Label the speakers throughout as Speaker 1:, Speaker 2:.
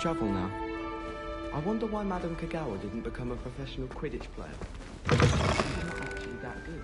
Speaker 1: travel now. I wonder why Madame Kagawa didn't become a professional Quidditch player. She's not actually that good.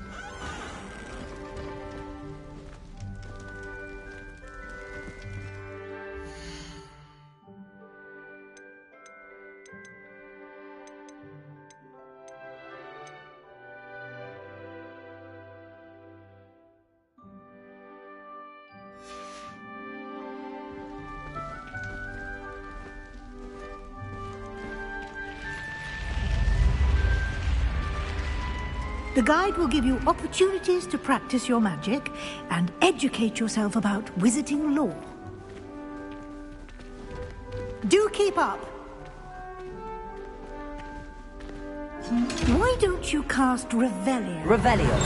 Speaker 2: The guide will give you opportunities to practice your magic and educate yourself about wizarding lore. Do keep up! Why don't you cast Revelio?
Speaker 3: Revelio.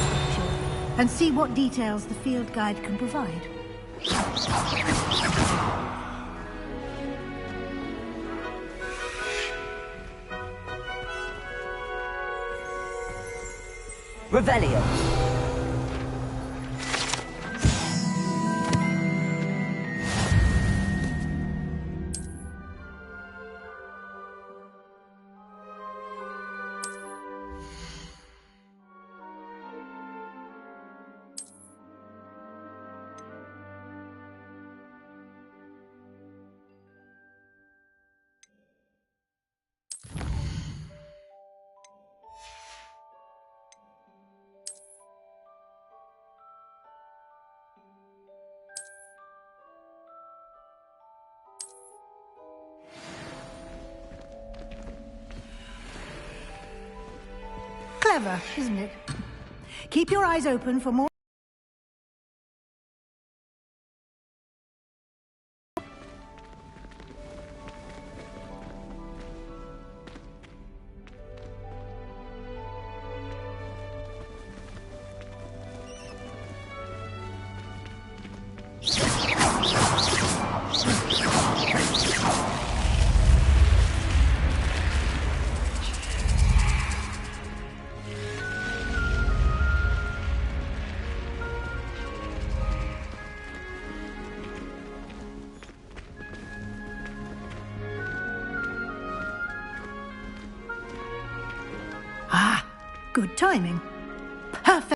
Speaker 2: And see what details the field guide can provide.
Speaker 3: Revelio.
Speaker 2: Clever, isn't it? Keep your eyes open for more. Good timing. Perfect.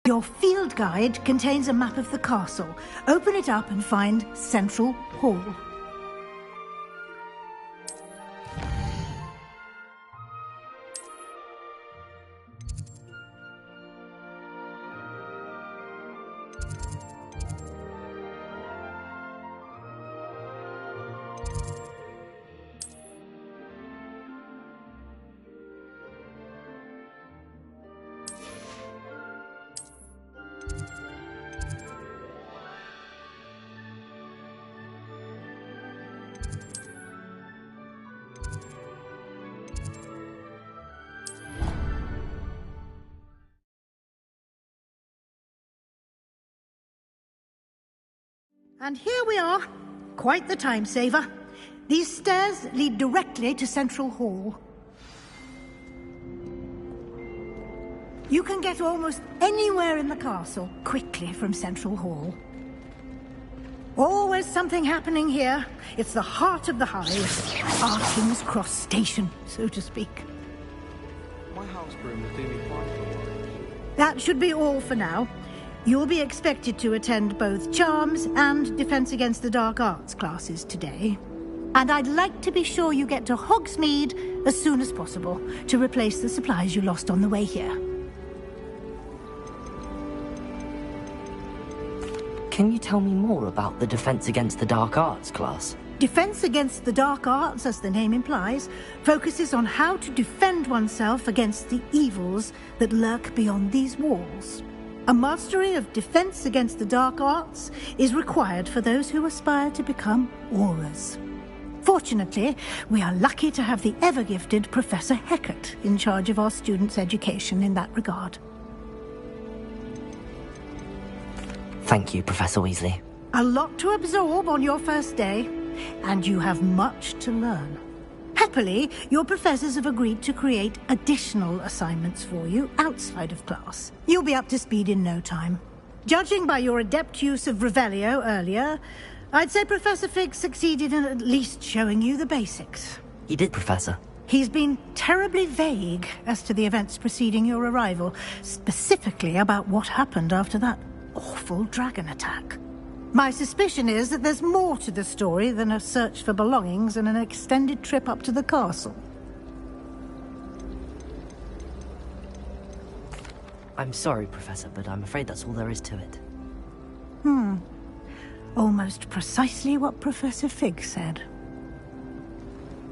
Speaker 2: Your field guide contains a map of the castle. Open it up and find Central Hall. And here we are. Quite the time saver. These stairs lead directly to Central Hall. You can get almost anywhere in the castle quickly from Central Hall. Always something happening here. It's the heart of the hive. Our King's Cross station, so to speak.
Speaker 1: My house broom will do me fine for a while.
Speaker 2: That should be all for now. You'll be expected to attend both Charms and Defense Against the Dark Arts classes today. And I'd like to be sure you get to Hogsmeade as soon as possible to replace the supplies you lost on the way here.
Speaker 3: Can you tell me more about the Defense Against the Dark Arts class?
Speaker 2: Defense Against the Dark Arts, as the name implies, focuses on how to defend oneself against the evils that lurk beyond these walls. A mastery of Defense Against the Dark Arts is required for those who aspire to become Aurors. Fortunately, we are lucky to have the ever-gifted Professor Hecat in charge of our students' education in that regard.
Speaker 3: Thank you, Professor Weasley.
Speaker 2: A lot to absorb on your first day, and you have much to learn. Happily, your professors have agreed to create additional assignments for you outside of class. You'll be up to speed in no time. Judging by your adept use of Revelio earlier, I'd say Professor Fig succeeded in at least showing you the basics.
Speaker 3: He did, Professor.
Speaker 2: He's been terribly vague as to the events preceding your arrival, specifically about what happened after that awful dragon attack. My suspicion is that there's more to the story than a search for belongings and an extended trip up to the castle.
Speaker 3: I'm sorry, Professor, but I'm afraid that's all there is to it.
Speaker 2: Almost precisely what Professor Fig said.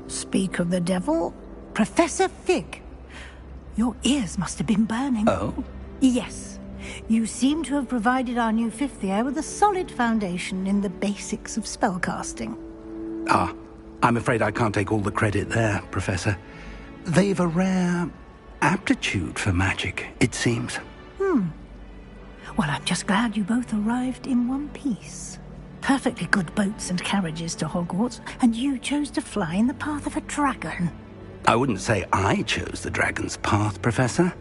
Speaker 2: Speak of the devil, Professor Fig. Your ears must have been burning.
Speaker 4: Oh?
Speaker 2: Yes. You seem to have provided our new fifth year with a solid foundation in the basics of spellcasting.
Speaker 4: Ah, I'm afraid I can't take all the credit there, Professor. They've a rare aptitude for magic, it seems.
Speaker 2: Well, I'm just glad you both arrived in one piece. Perfectly good boats and carriages to Hogwarts, and you chose to fly in the path of a dragon.
Speaker 4: I wouldn't say I chose the dragon's path, Professor.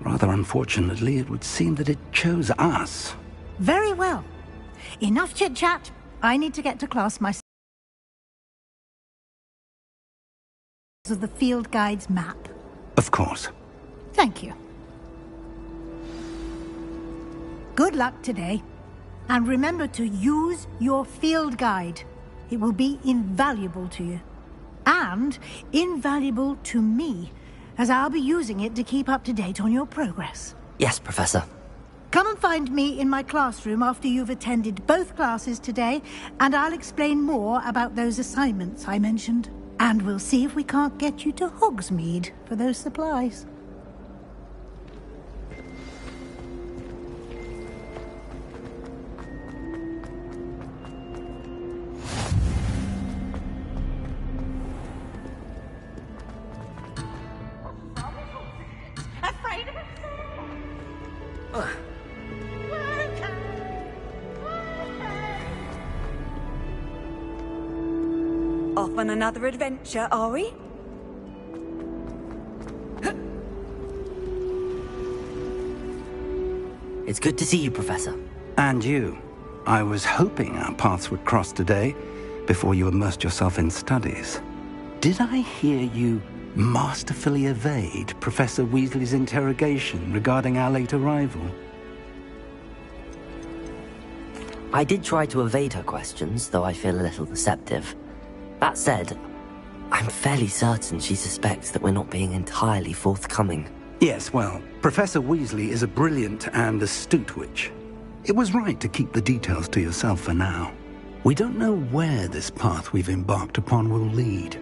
Speaker 4: Rather unfortunately, it would seem that it chose us.
Speaker 2: Very well. Enough chit-chat. I need to get to class myself. Of the field guide's map.
Speaker 4: Of course.
Speaker 2: Thank you. Good luck today. And remember to use your field guide. It will be invaluable to you. And invaluable to me, as I'll be using it to keep up to date on your progress.
Speaker 3: Yes, Professor.
Speaker 2: Come and find me in my classroom after you've attended both classes today, and I'll explain more about those assignments I mentioned. And we'll see if we can't get you to Hogsmeade for those supplies.
Speaker 5: Afraid of it? Off on another adventure, are we?
Speaker 3: It's good to see you, Professor.
Speaker 4: And you. I was hoping our paths would cross today, before you immersed yourself in studies. Did I hear you masterfully evade Professor Weasley's interrogation regarding our late arrival?
Speaker 3: I did try to evade her questions, though I feel a little deceptive. That said, I'm fairly certain she suspects that we're not being entirely forthcoming.
Speaker 4: Yes, well, Professor Weasley is a brilliant and astute witch. It was right to keep the details to yourself for now. We don't know where this path we've embarked upon will lead.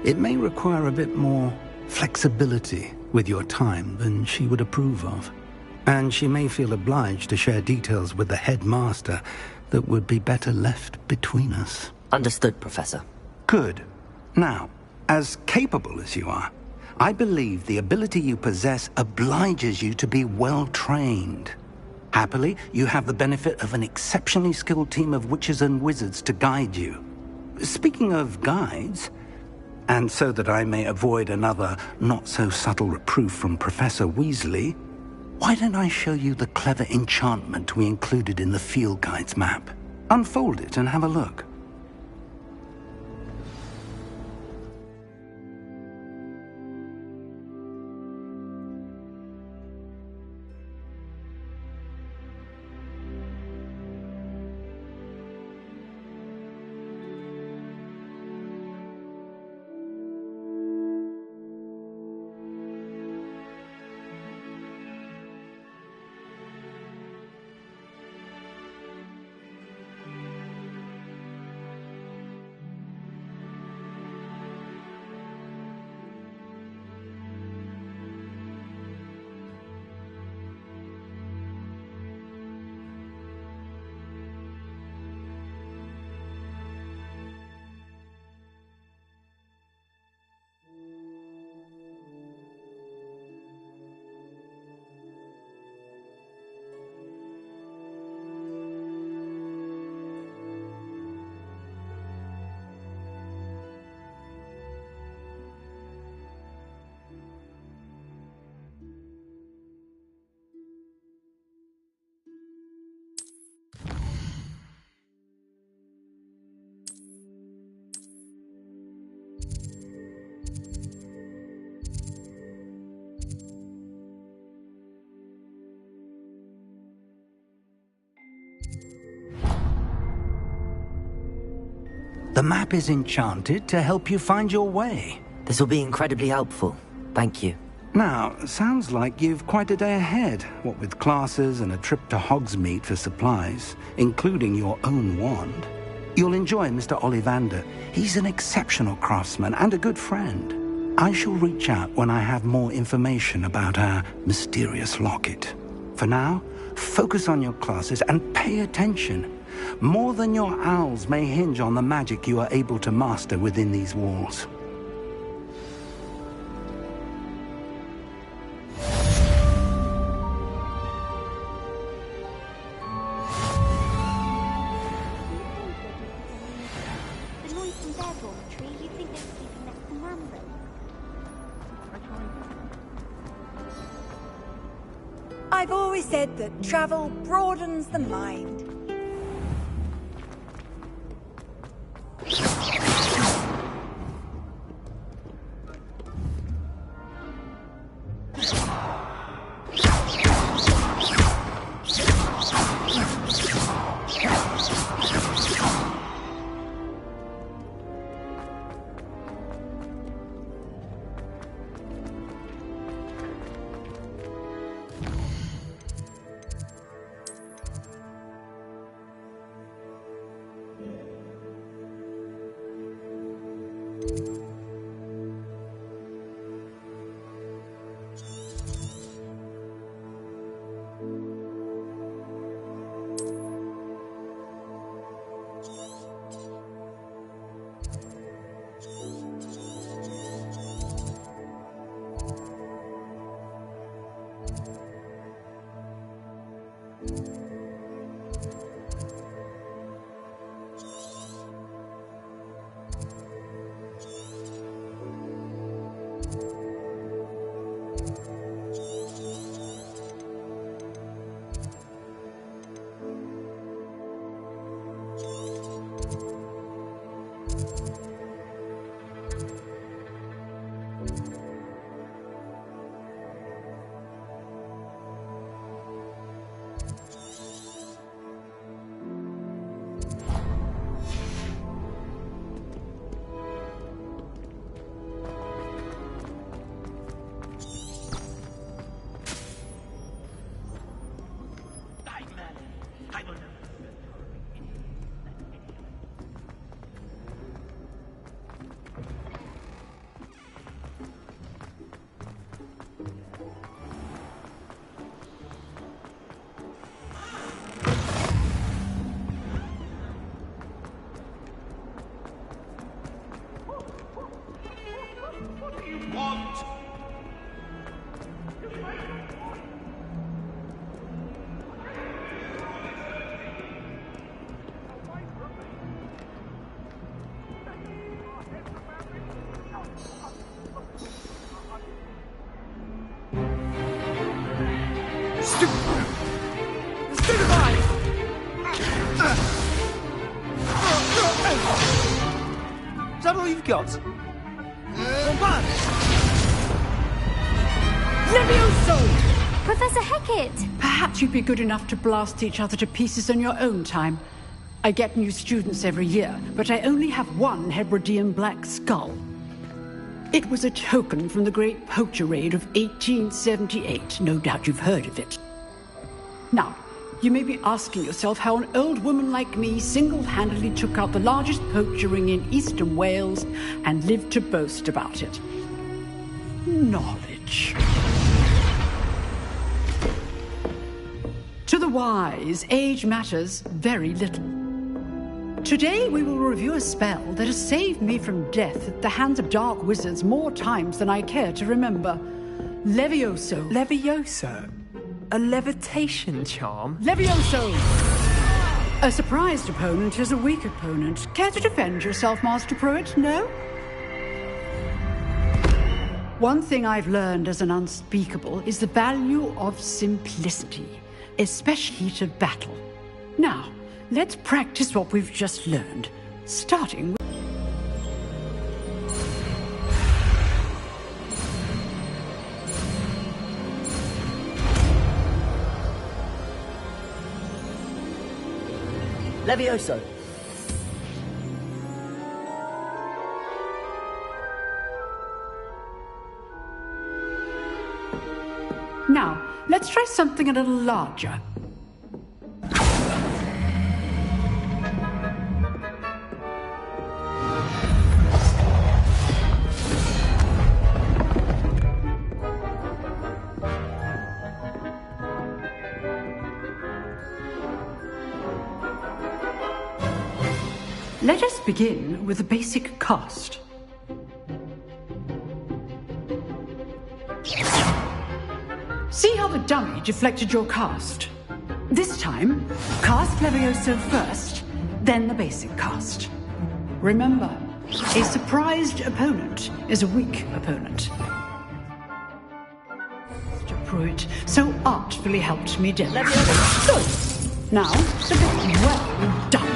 Speaker 4: It may require a bit more flexibility with your time than she would approve of. And she may feel obliged to share details with the headmaster that would be better left between us.
Speaker 3: Understood, Professor.
Speaker 4: Good. Now, as capable as you are, I believe the ability you possess obliges you to be well trained. Happily, you have the benefit of an exceptionally skilled team of witches and wizards to guide you. Speaking of guides, and so that I may avoid another not-so-subtle reproof from Professor Weasley, why don't I show you the clever enchantment we included in the field guide's map? Unfold it and have a look. The map is enchanted to help you find your way.
Speaker 3: This will be incredibly helpful. Thank you.
Speaker 4: Now, sounds like you've quite a day ahead, what with classes and a trip to Hogsmeade for supplies, including your own wand. You'll enjoy Mr. Ollivander. He's an exceptional craftsman and a good friend. I shall reach out when I have more information about our mysterious locket. For now, focus on your classes and pay attention. More than your owls may hinge on the magic you are able to master within these walls.
Speaker 5: I've always said that travel broadens the mind.
Speaker 6: Is that all you've got? Bombard!
Speaker 7: Levioso! Professor Hecat!
Speaker 8: Perhaps you'd be good enough to blast each other to pieces in your own time. I get new students every year, but I only have one Hebridean black skull. It was a token from the Great Poacher Raid of 1878. No doubt you've heard of it. Now, you may be asking yourself how an old woman like me single-handedly took out the largest poacher ring in eastern Wales and lived to boast about it. Knowledge. To the wise, age matters very little. Today we will review a spell that has saved me from death at the hands of dark wizards more times than I care to remember. Levioso.
Speaker 6: Levioso? A levitation charm?
Speaker 8: Levioso! A surprised opponent is a weak opponent. Care to defend yourself, Master Pruitt? No? One thing I've learned as an unspeakable is the value of simplicity, especially heat of battle. Now, let's practice what we've just learned, starting with...
Speaker 3: Levioso.
Speaker 8: Let's try something a little larger. Let us begin with the basic cast. See how the dummy deflected your cast? This time, cast Levioso first, then the basic cast. Remember, a surprised opponent is a weak opponent. Mr. Pruitt so artfully helped me deal. Good. Now, the bit well done.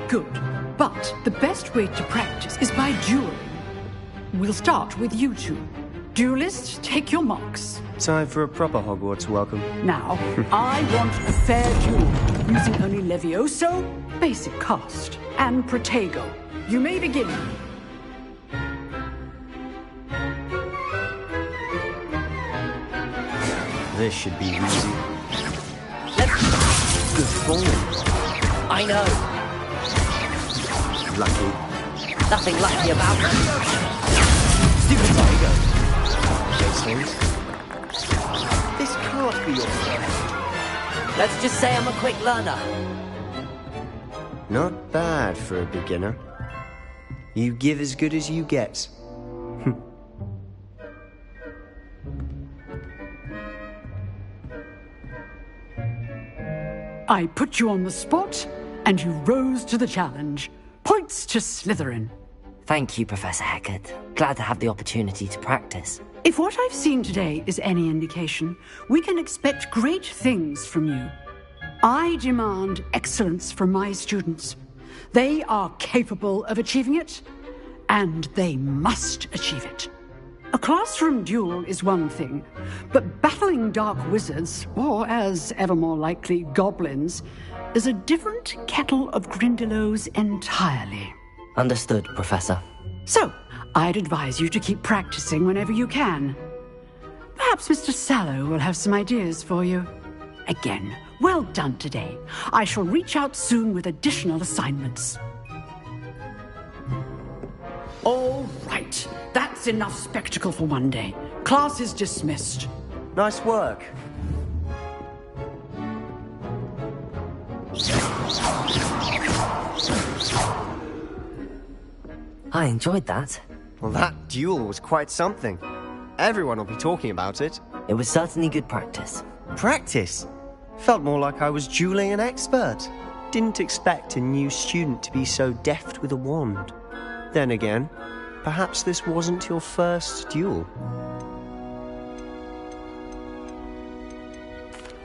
Speaker 8: Good, but the best way to practice is by dueling. We'll start with you two. Duelists, take your marks.
Speaker 6: Time for a proper Hogwarts welcome.
Speaker 8: Now, I want a fair duel, using only Levioso, basic cast, and Protego. You may begin.
Speaker 6: This should be easy. Good form.
Speaker 3: I know.
Speaker 6: Lucky.
Speaker 3: Nothing lucky about it.
Speaker 6: Stupid Tiger. Those things. This can't be your fault.
Speaker 3: Let's just say I'm a quick learner.
Speaker 6: Not bad for a beginner. You give as good as you get.
Speaker 8: I put you on the spot, and you rose to the challenge. Points to Slytherin.
Speaker 3: Thank you, Professor Hecat. Glad to have the opportunity to practice.
Speaker 8: If what I've seen today is any indication, we can expect great things from you. I demand excellence from my students. They are capable of achieving it, and they must achieve it. A classroom duel is one thing, but battling dark wizards, or as ever more likely, goblins, is a different kettle of Grindylows entirely.
Speaker 3: Understood, Professor.
Speaker 8: So, I'd advise you to keep practicing whenever you can. Perhaps Mr. Sallow will have some ideas for you. Again, well done today. I shall reach out soon with additional assignments. All right, that's enough spectacle for one day. Class is dismissed.
Speaker 6: Nice work.
Speaker 3: I enjoyed that.
Speaker 6: Well, that duel was quite something. Everyone will be talking about it.
Speaker 3: It was certainly good practice.
Speaker 6: Practice? Felt more like I was dueling an expert. Didn't expect a new student to be so deft with a wand. Then again, perhaps this wasn't your first duel.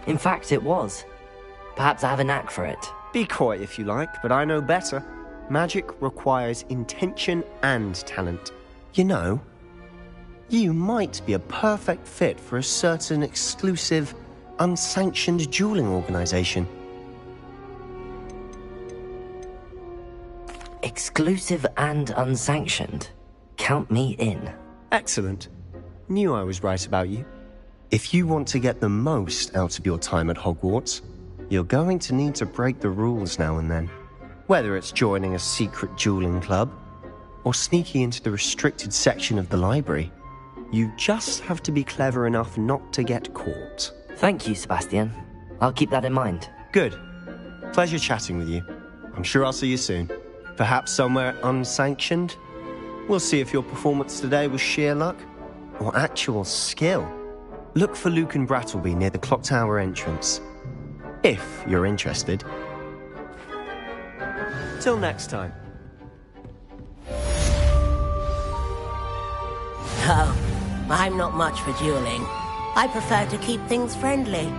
Speaker 3: In fact, it was. Perhaps I have a knack for it.
Speaker 6: Be coy if you like, but I know better. Magic requires intention and talent. You know, you might be a perfect fit for a certain exclusive, unsanctioned dueling organization.
Speaker 3: Exclusive and unsanctioned. Count me in.
Speaker 6: Excellent. Knew I was right about you. If you want to get the most out of your time at Hogwarts, you're going to need to break the rules now and then. Whether it's joining a secret dueling club, or sneaking into the restricted section of the library, you just have to be clever enough not to get caught.
Speaker 3: Thank you, Sebastian. I'll keep that in mind.
Speaker 6: Good. Pleasure chatting with you. I'm sure I'll see you soon. Perhaps somewhere unsanctioned? We'll see if your performance today was sheer luck or actual skill. Look for Luke and Brattleby near the clock tower entrance. If you're interested. Till next time.
Speaker 9: Oh, I'm not much for dueling. I prefer to keep things friendly.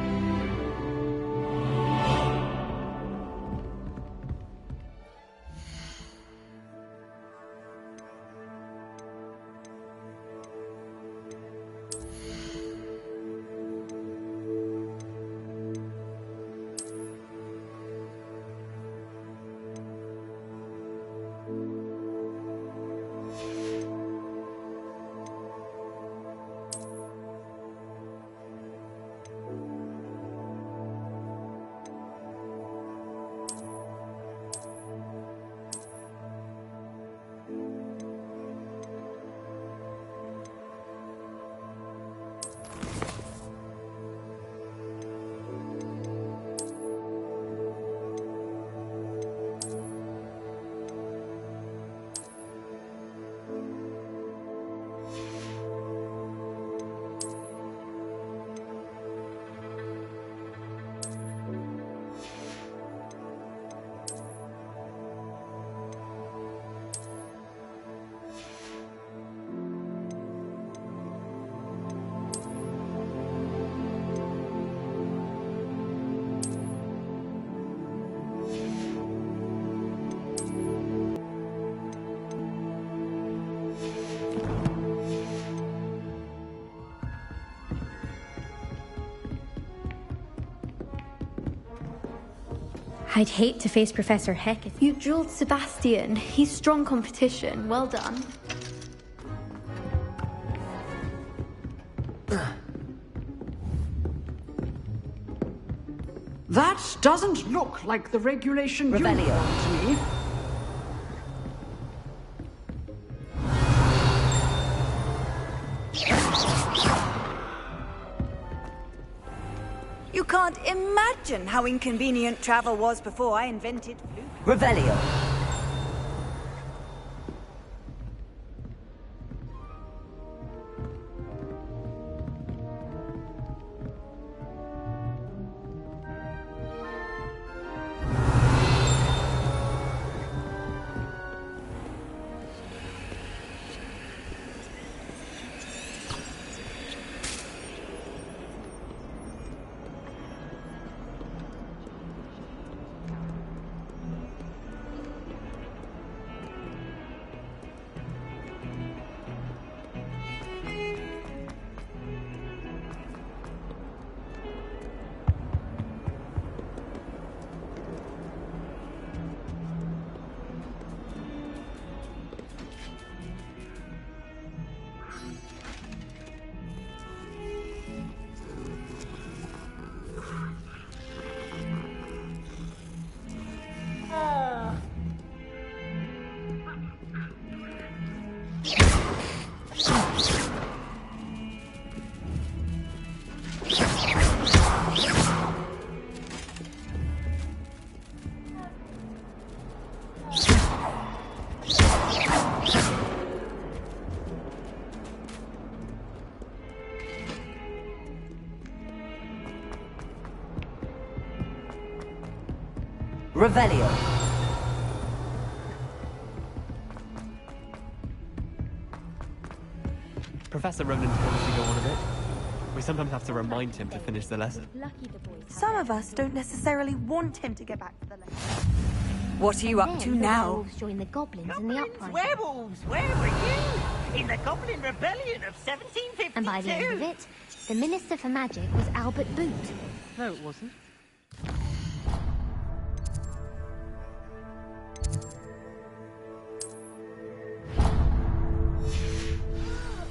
Speaker 7: I'd hate to face Professor Heck. You drilled Sebastian. He's strong competition. Well done.
Speaker 8: That doesn't look like the regulation you
Speaker 3: Revelio.
Speaker 8: want to me.
Speaker 5: You can't imagine how inconvenient travel was before I invented fluke.
Speaker 3: Revelio. Revelio.
Speaker 10: Professor Roland wants to go on a bit. We sometimes have to remind him to finish the lesson.
Speaker 5: Some of us don't necessarily want him to get back to the lesson. What are you up to now?
Speaker 7: Join the goblins in the uprising.
Speaker 11: Werewolves, where were you? In the Goblin Rebellion of 1752.
Speaker 7: And by the end of it, the Minister for Magic was Albert Boot.
Speaker 10: No, it wasn't.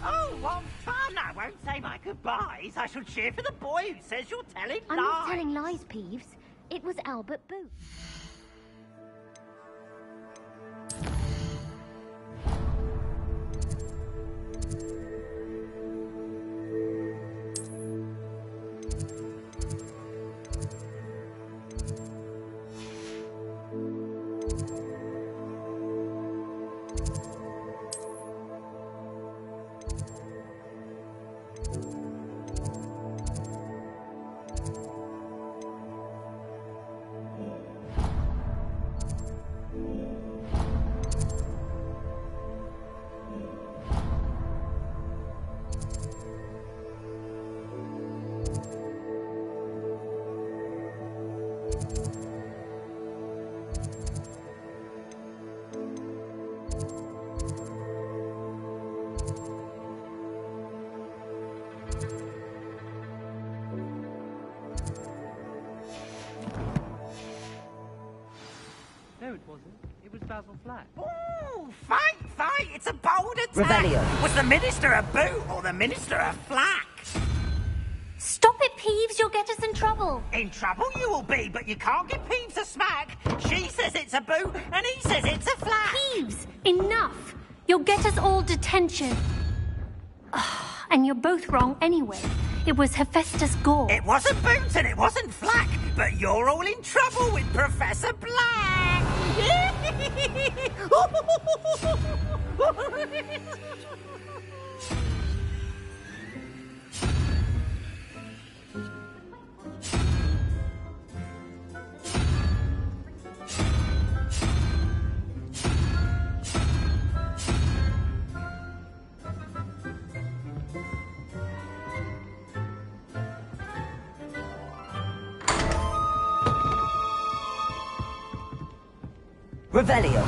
Speaker 11: Oh, what fun! I won't say my goodbyes. I shall cheer for the boy who says you're telling
Speaker 7: I'm
Speaker 11: lies.
Speaker 7: not telling lies, Peeves. It was Albert Boot.
Speaker 10: No, it wasn't. It was Basil Flack.
Speaker 11: Ooh, fight, fight! It's a bold attack!
Speaker 3: Revelio.
Speaker 11: Was the Minister a boot or the Minister a flack?
Speaker 7: Stop it, Peeves. You'll get us in trouble.
Speaker 11: In trouble you will be, but you can't give Peeves a smack. She says it's a boot, and he says it's a flack.
Speaker 7: Peeves, enough. You'll get us all detention. And you're both wrong anyway. It was Hephaestus Gore.
Speaker 11: It wasn't boot and it wasn't flack, but you're all in trouble with Professor Black.
Speaker 3: Revelio.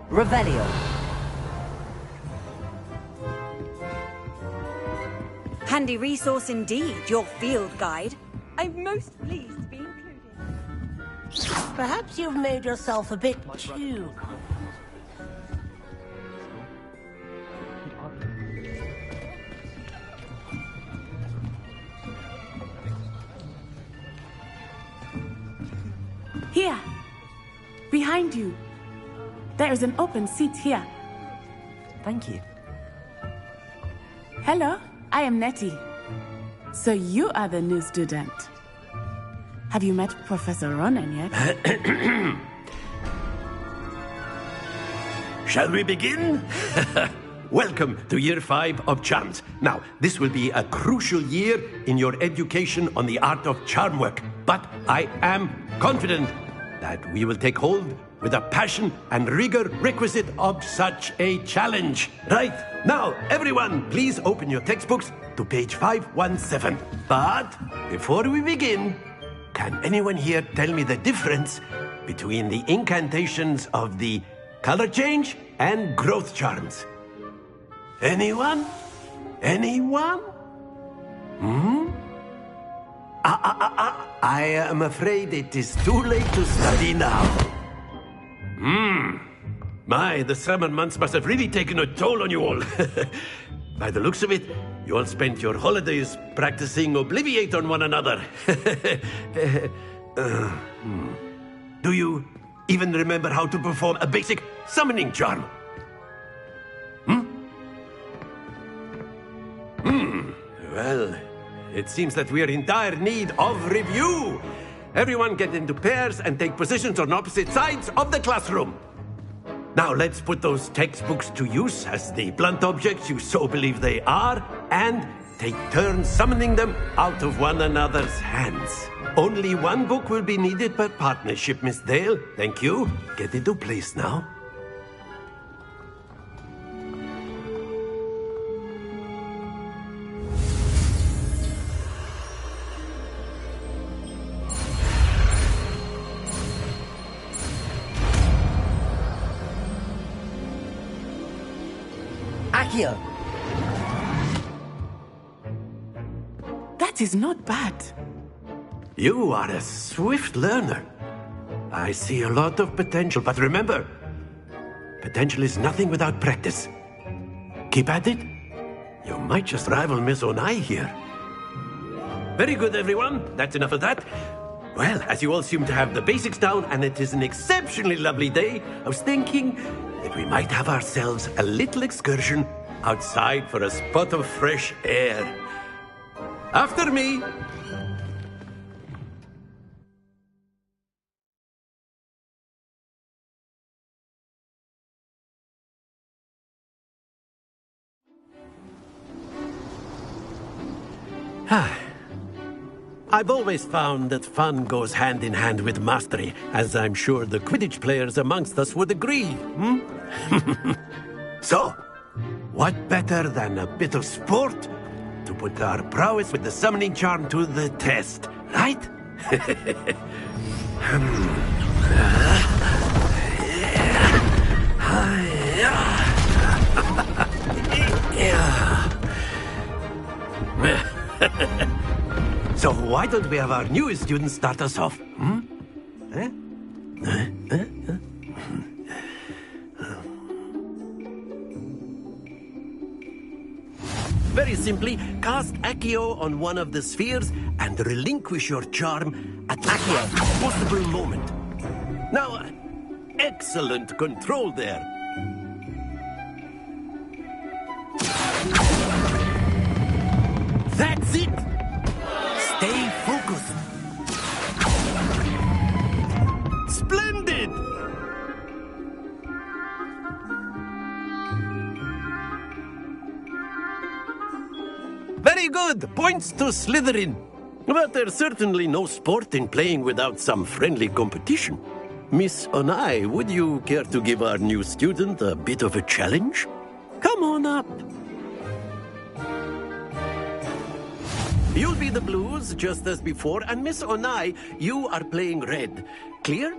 Speaker 5: Revelio. Handy resource indeed, your field guide. I'm most pleased to be included.
Speaker 9: Perhaps you've made yourself a bit too...
Speaker 12: Here. Behind you. There is an open seat here.
Speaker 3: Thank you.
Speaker 12: Hello, I am Nettie. So you are the new student. Have you met Professor Ronan yet?
Speaker 13: Shall we begin? Welcome to Year 5 of Charms. Now, this will be a crucial year in your education on the art of charm work. But I am confident that we will take hold with the passion and rigor requisite of such a challenge. Right, now, everyone, please open your textbooks to page 517. But before we begin, can anyone here tell me the difference between the incantations of the color change and growth charms? Anyone? Anyone? I am afraid it is too late to study now. My, the summer months must have really taken a toll on you all. By the looks of it, you all spent your holidays practicing Obliviate on one another. Do you even remember how to perform a basic summoning charm? Well, it seems that we are in dire need of review. Everyone get into pairs and take positions on opposite sides of the classroom. Now let's put those textbooks to use as the blunt objects you so believe they are, and take turns summoning them out of one another's hands. Only one book will be needed per partnership, Miss Dale. Thank you. Get into place now.
Speaker 3: Accio!
Speaker 12: That is not bad.
Speaker 13: You are a swift learner. I see a lot of potential, but remember, potential is nothing without practice. Keep at it. You might just rival Miss Onai here. Very good, everyone. That's enough of that. Well, as you all seem to have the basics down, and it is an exceptionally lovely day, I was thinking that we might have ourselves a little excursion outside for a spot of fresh air. After me. I've always found that fun goes hand in hand with mastery, as I'm sure the Quidditch players amongst us would agree. So, what better than a bit of sport to put our prowess with the summoning charm to the test, right? So why don't we have our newest student start us off? Very simply, cast Accio on one of the spheres and relinquish your charm at the possible moment. Now, excellent control there. That's it! Stay focused. Splendid! Very good. Points to Slytherin. But there's certainly no sport in playing without some friendly competition. Miss Onai, would you care to give our new student a bit of a challenge? Come on up. You'll be the blues, just as before, and Miss Onai, you are playing red. Clear?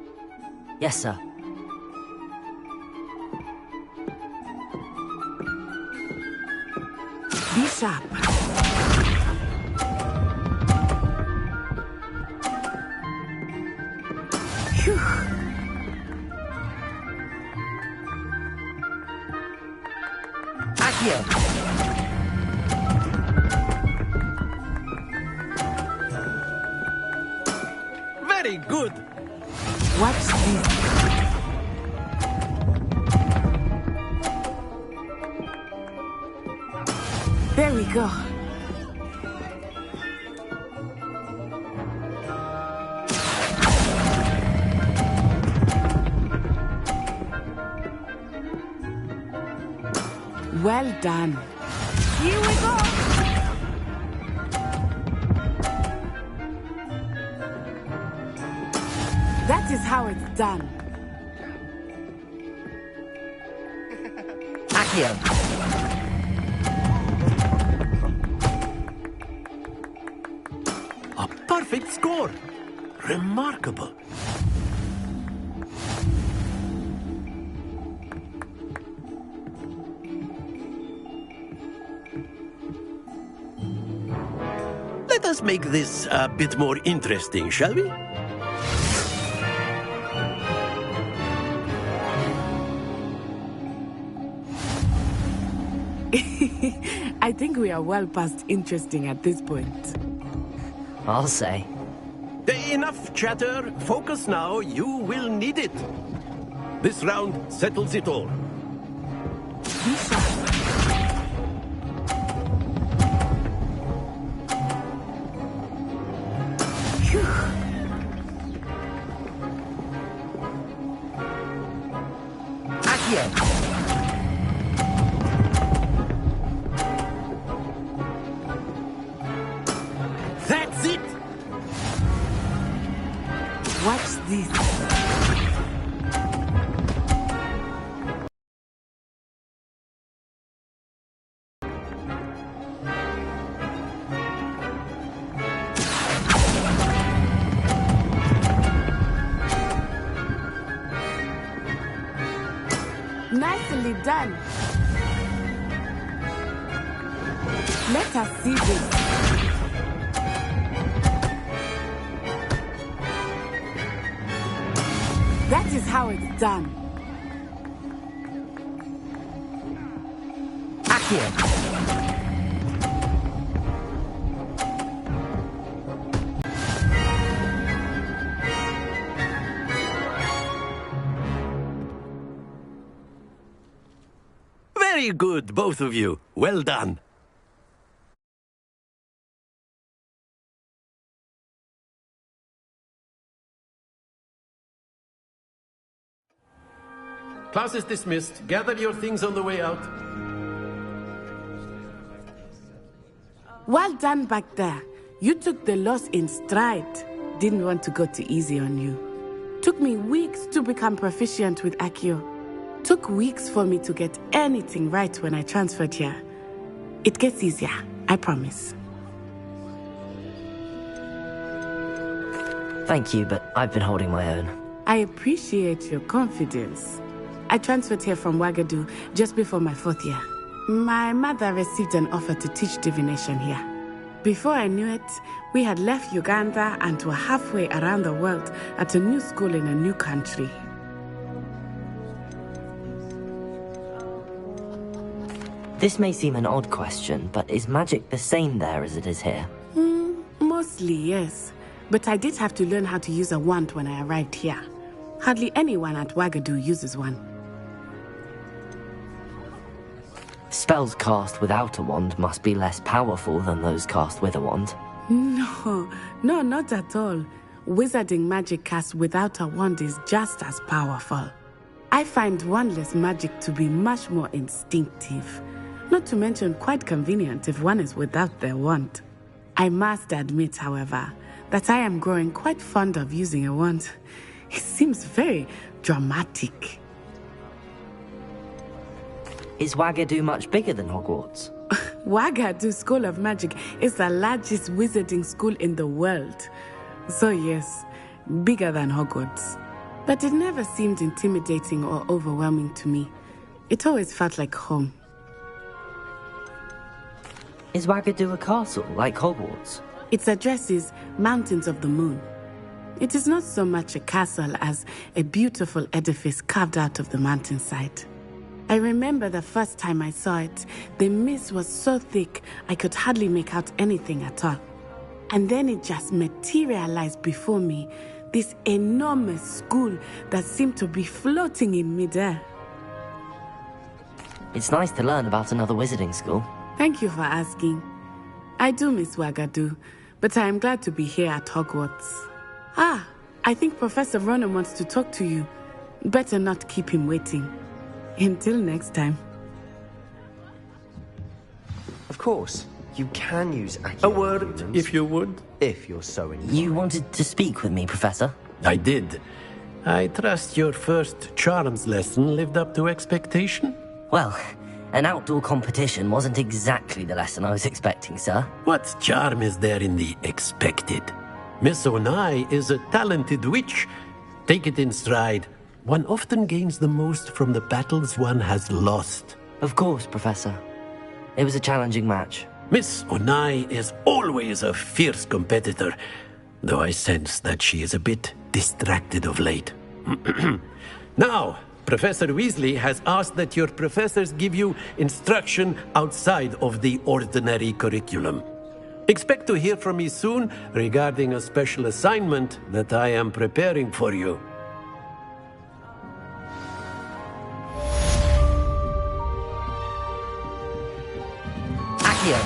Speaker 3: Yes, sir.
Speaker 12: sharp. Phew.
Speaker 3: Accio!
Speaker 13: Very good.
Speaker 12: Watch this. There we go. Well done. Here we go. That is how it's done.
Speaker 3: Accio!
Speaker 13: A perfect score. Remarkable. Let us make this a bit more interesting, shall we?
Speaker 12: I think we are well past interesting at this point.
Speaker 3: I'll say.
Speaker 13: Enough chatter. Focus now. You will need it. This round settles it all.
Speaker 12: Be sharp. Phew.
Speaker 3: Accio!
Speaker 13: That's it.
Speaker 12: Watch this. Nicely done. Let us see this. That is how it's done.
Speaker 3: Accio!
Speaker 13: Very good, both of you. Well done. Class is dismissed. Gather your things on the way out.
Speaker 12: Well done back there. You took the loss in stride. Didn't want to go too easy on you. Took me weeks to become proficient with Accio. Took weeks for me to get anything right when I transferred here. It gets easier, I promise.
Speaker 3: Thank you, but I've been holding my own.
Speaker 12: I appreciate your confidence. I transferred here from Ouagadougou just before my 4th year. My mother received an offer to teach divination here. Before I knew it, we had left Uganda and were halfway around the world at a new school in a new country.
Speaker 3: This may seem an odd question, but is magic the same there as it is here?
Speaker 12: Mostly, yes. But I did have to learn how to use a wand when I arrived here. Hardly anyone at Ouagadougou uses one.
Speaker 3: Spells cast without a wand must be less powerful than those cast with a wand.
Speaker 12: No, not at all. Wizarding magic cast without a wand is just as powerful. I find wandless magic to be much more instinctive. Not to mention quite convenient if one is without their wand. I must admit, however, that I am growing quite fond of using a wand. It seems very dramatic.
Speaker 3: Is Ouagadougou much bigger than Hogwarts?
Speaker 12: Ouagadougou School of Magic is the largest wizarding school in the world. So yes, bigger than Hogwarts. But it never seemed intimidating or overwhelming to me. It always felt like home.
Speaker 3: Is Wagadu a castle, like Hogwarts?
Speaker 12: Its address is Mountains of the Moon. It is not so much a castle as a beautiful edifice carved out of the mountainside. I remember the first time I saw it, the mist was so thick I could hardly make out anything at all. And then it just materialized before me, this enormous school that seemed to be floating in midair.
Speaker 3: It's nice to learn about another wizarding school.
Speaker 12: Thank you for asking. I do miss Wagadu, but I am glad to be here at Hogwarts. Ah, I think Professor Ronan wants to talk to you. Better not keep him waiting. Until next time.
Speaker 6: Of course, you can use Accio.
Speaker 13: A word, if you would.
Speaker 6: If you're so inclined.
Speaker 3: You wanted to speak with me, Professor?
Speaker 13: I did. I trust your first charms lesson lived up to expectation?
Speaker 3: Well, an outdoor competition wasn't exactly the lesson I was expecting, sir.
Speaker 13: What charm is there in the expected? Miss Onai is a talented witch. Take it in stride. One often gains the most from the battles one has lost.
Speaker 3: Of course, Professor. It was a challenging match.
Speaker 13: Miss Onai is always a fierce competitor, though I sense that she is a bit distracted of late. Now, Professor Weasley has asked that your professors give you instruction outside of the ordinary curriculum. Expect to hear from me soon regarding a special assignment that I am preparing for you.
Speaker 3: Accio!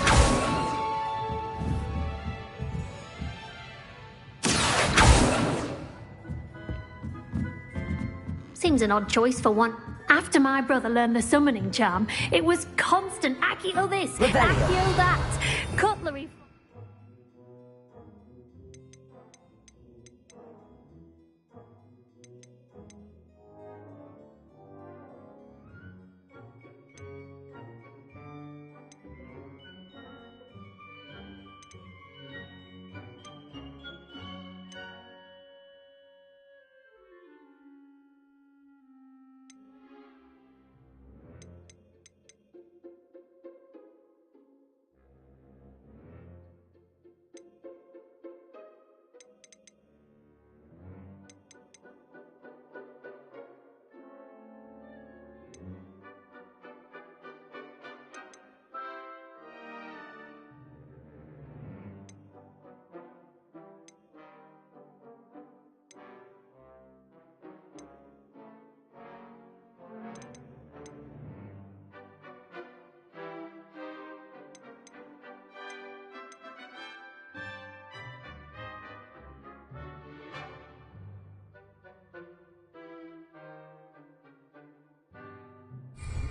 Speaker 7: Seems an odd choice for one. After my brother learned the summoning charm, it was constant Accio this, Accio that, cutlery.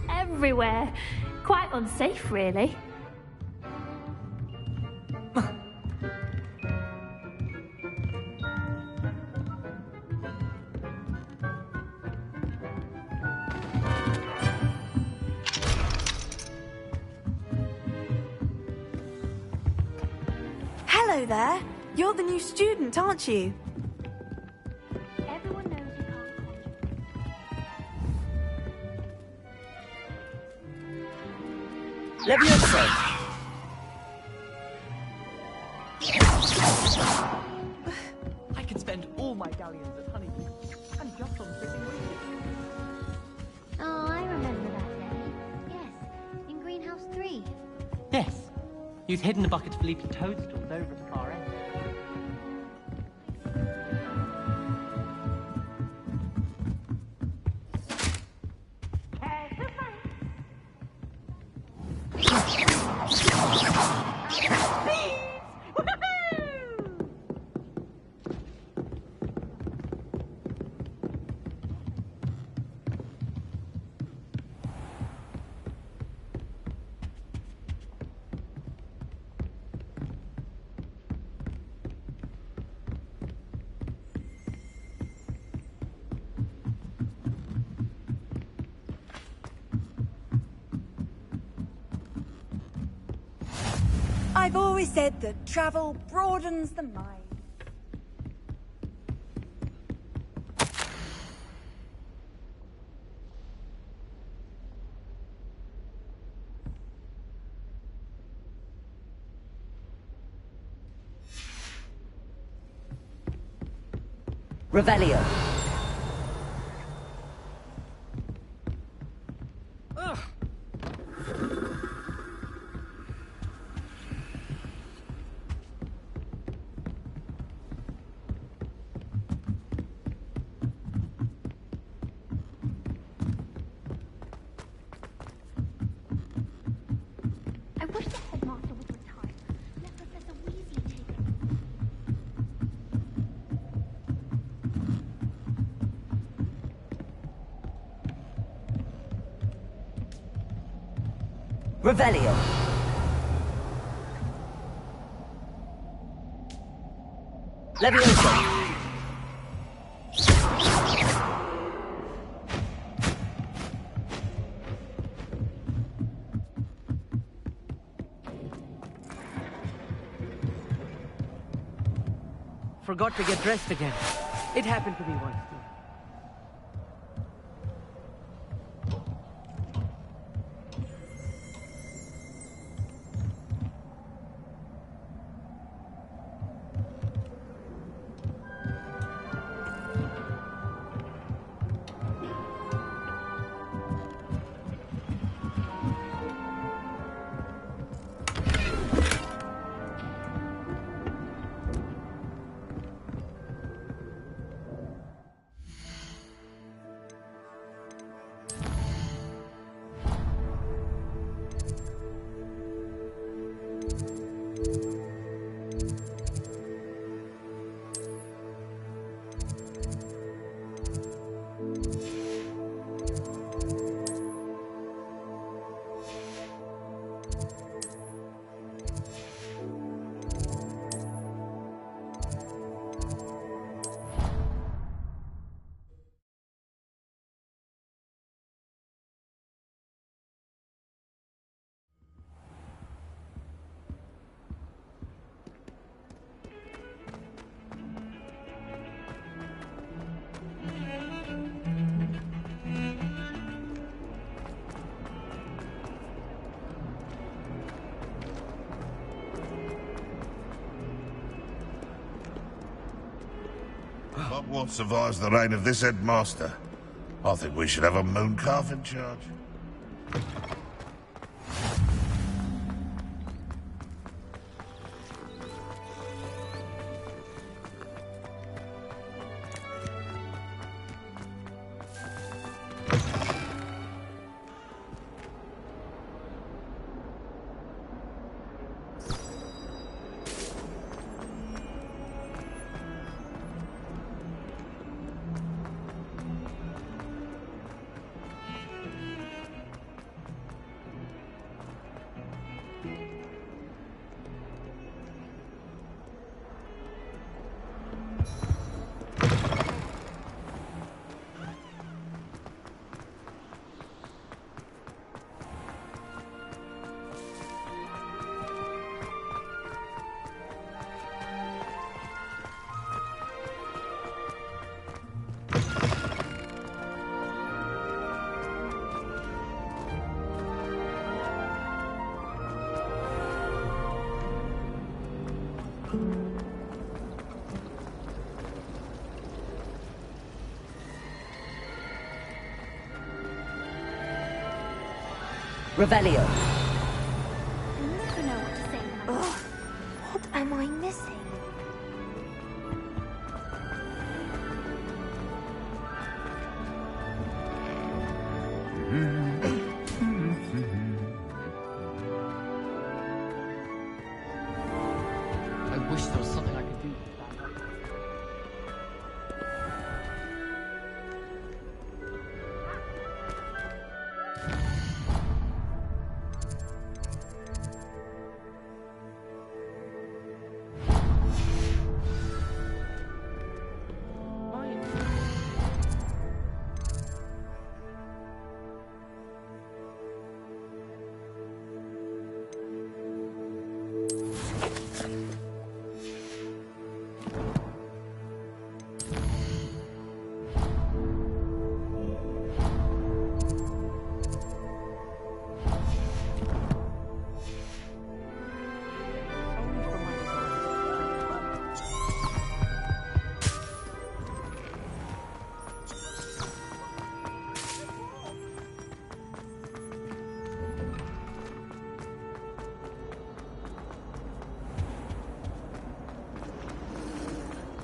Speaker 7: Everywhere. Quite unsafe, really.
Speaker 5: Hello there. You're the new student, aren't you?
Speaker 7: Everyone knows you can't
Speaker 3: Leviosa!
Speaker 1: I could spend all my galleons at Honeydew and just on sitting with you.
Speaker 14: Oh, I remember that day. Yes, in Greenhouse 3.
Speaker 10: Yes. You'd hidden a bucket of leaping toadstools over at the far end.
Speaker 5: I've always said that travel broadens the mind.
Speaker 3: Revelio.
Speaker 14: I wish the headmaster would retire. Let Professor Weasley take it.
Speaker 3: Revelio. Levioso.
Speaker 15: Forgot to get dressed again. It happened to me once, too.
Speaker 16: Hogwarts survives the reign of this headmaster. I think we should have a mooncalf in charge.
Speaker 3: Revelio.
Speaker 14: I never know what to say when I'm... What am I missing?
Speaker 10: I wish there was something I could do with that.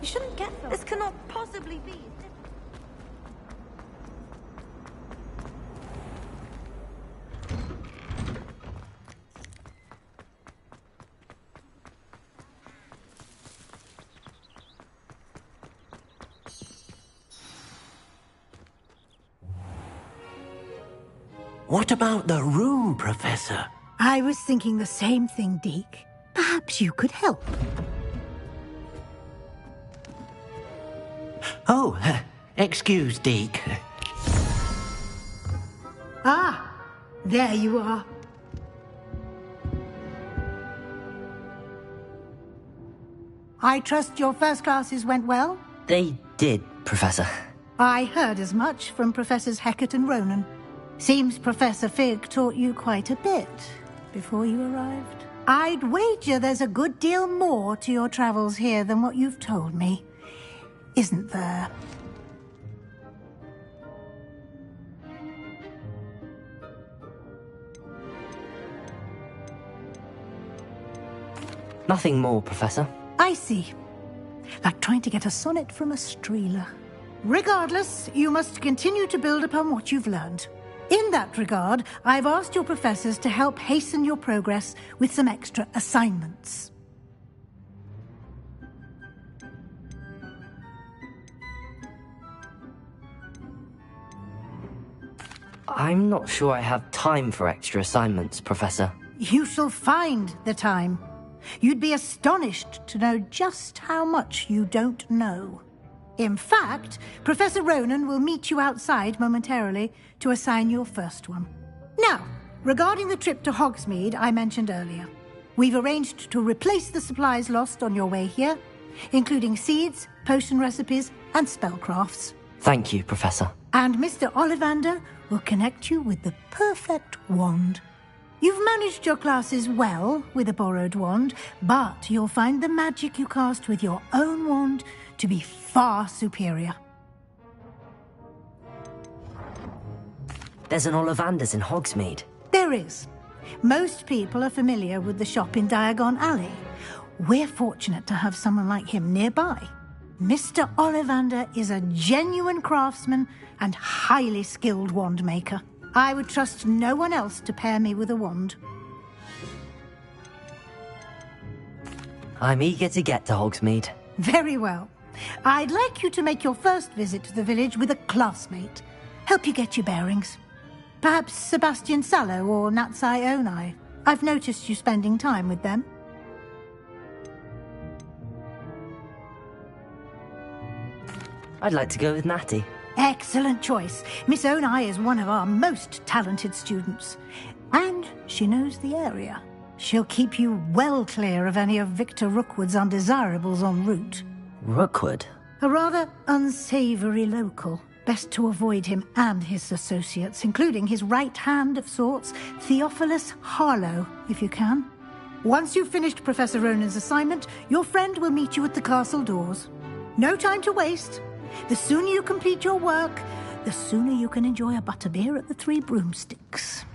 Speaker 5: shouldn't get this. Cannot possibly be.
Speaker 13: What about the room, Professor?
Speaker 2: I was thinking the same thing, Deke. Perhaps you could help.
Speaker 13: Oh, excuse, Deke.
Speaker 2: Ah, there you are. I trust your first classes went well?
Speaker 3: They did, Professor.
Speaker 2: I heard as much from Professors Hecat and Ronan. Seems Professor Fig taught you quite a bit before you arrived. I'd wager there's a good deal more to your travels here than what you've told me. Isn't there?
Speaker 3: Nothing more, Professor.
Speaker 2: I see. Like trying to get a sonnet from a streeler. Regardless, you must continue to build upon what you've learned. In that regard, I've asked your professors to help hasten your progress with some extra assignments.
Speaker 3: I'm not sure I have time for extra assignments, Professor.
Speaker 2: You shall find the time. You'd be astonished to know just how much you don't know. In fact, Professor Ronan will meet you outside momentarily to assign your first one. Now, regarding the trip to Hogsmeade I mentioned earlier, we've arranged to replace the supplies lost on your way here, including seeds, potion recipes, and spellcrafts.
Speaker 3: Thank you, Professor.
Speaker 2: And Mr. Ollivander will connect you with the perfect wand. You've managed your classes well with a borrowed wand, but you'll find the magic you cast with your own wand to be far superior.
Speaker 3: There's an Ollivander's in Hogsmeade.
Speaker 2: There is. Most people are familiar with the shop in Diagon Alley. We're fortunate to have someone like him nearby. Mr. Ollivander is a genuine craftsman and highly skilled wand maker. I would trust no one else to pair me with a wand.
Speaker 3: I'm eager to get to Hogsmeade.
Speaker 2: Very well. I'd like you to make your first visit to the village with a classmate. Help you get your bearings. Perhaps Sebastian Sallow or Natsai Onai. I've noticed you spending time with them.
Speaker 3: I'd like to go with Natty.
Speaker 2: Excellent choice. Miss Onai is one of our most talented students. And she knows the area. She'll keep you well clear of any of Victor Rookwood's undesirables en route.
Speaker 3: Rookwood?
Speaker 2: A rather unsavoury local. Best to avoid him and his associates, including his right hand of sorts, Theophilus Harlow, if you can. Once you've finished Professor Ronan's assignment, your friend will meet you at the castle doors. No time to waste. The sooner you complete your work, the sooner you can enjoy a butterbeer at the Three Broomsticks.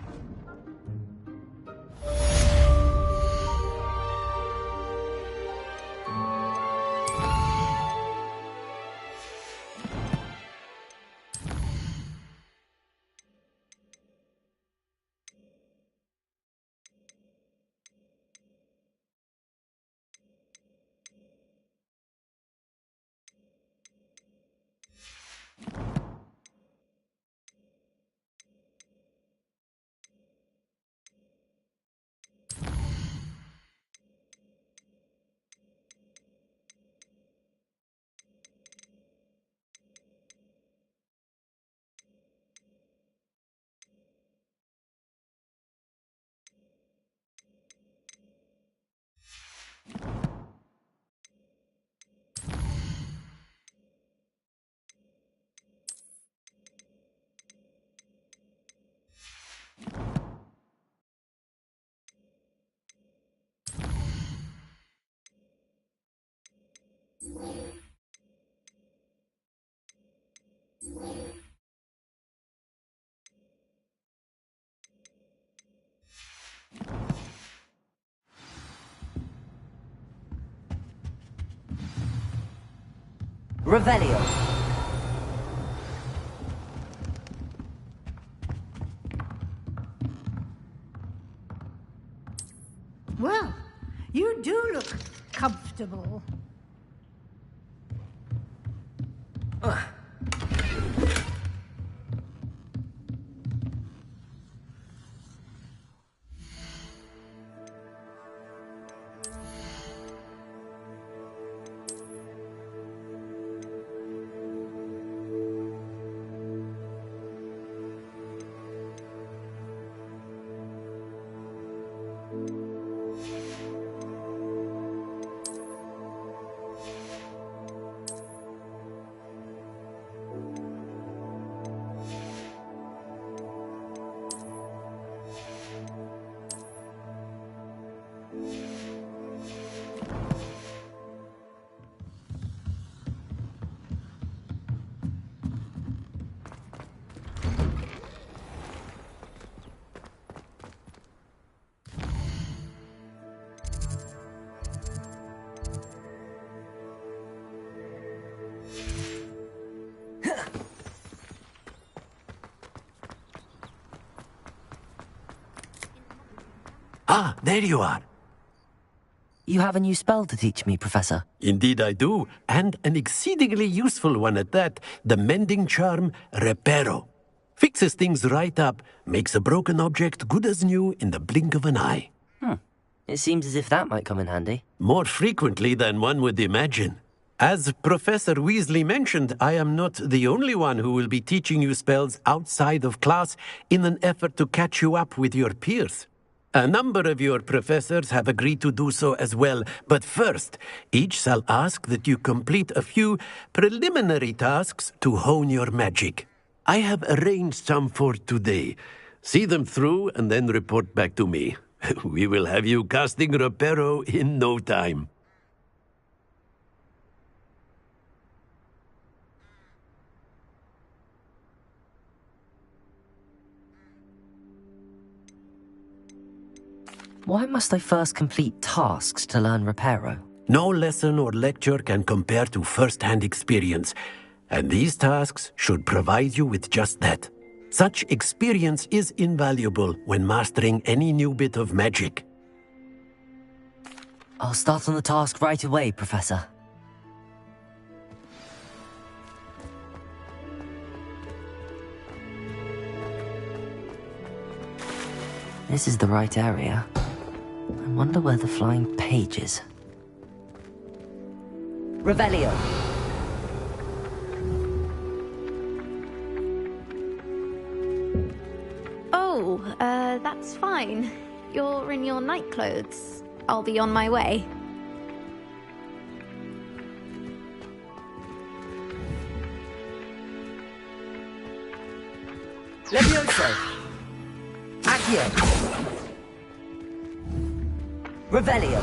Speaker 3: Revelio.
Speaker 2: Well, you do look comfortable.
Speaker 13: Ah, there you are.
Speaker 3: You have a new spell to teach me, Professor.
Speaker 13: Indeed I do, and an exceedingly useful one at that, the mending charm Reparo. Fixes things right up, makes a broken object good as new in the blink of an eye.
Speaker 3: It seems as if that might come in handy.
Speaker 13: More frequently than one would imagine. As Professor Weasley mentioned, I am not the only one who will be teaching you spells outside of class in an effort to catch you up with your peers. A number of your professors have agreed to do so as well, but first, each shall ask that you complete a few preliminary tasks to hone your magic. I have arranged some for today. See them through and then report back to me. We will have you casting Reparo in no time.
Speaker 3: Why must I first complete tasks to learn Reparo?
Speaker 13: No lesson or lecture can compare to first-hand experience, and these tasks should provide you with just that. Such experience is invaluable when mastering any new bit of magic.
Speaker 3: I'll start on the task right away, Professor. This is the right area. I wonder where the flying page is. Revelio.
Speaker 17: Oh, that's fine. You're in your night clothes. I'll be on my way.
Speaker 3: Levioso. Accio. Revelio.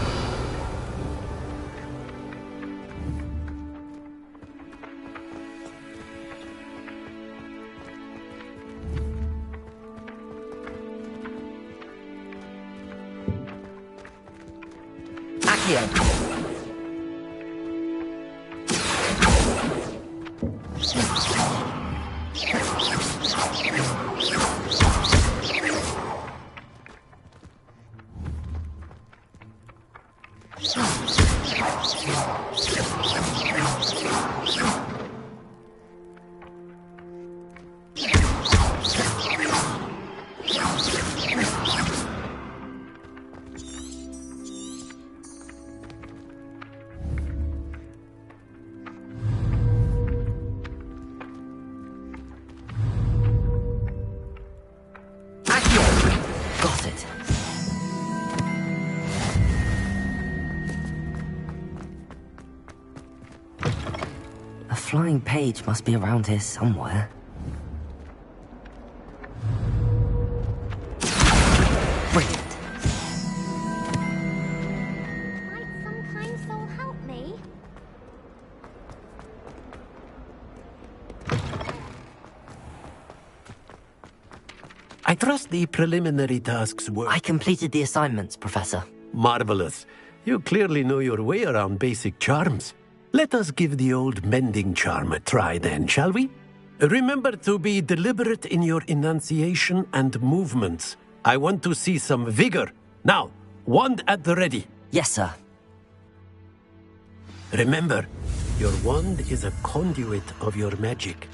Speaker 3: Accio. Got it. A flying page must be around here somewhere. Brilliant.
Speaker 14: Might some kind soul help me?
Speaker 13: I trust the preliminary tasks were...
Speaker 3: I completed the assignments, Professor.
Speaker 13: Marvelous. You clearly know your way around basic charms. Let us give the old mending charm a try then, shall we? Remember to be deliberate in your enunciation and movements. I want to see some vigor. Now, wand at the ready.
Speaker 3: Yes, sir.
Speaker 13: Remember, your wand is a conduit of your magic.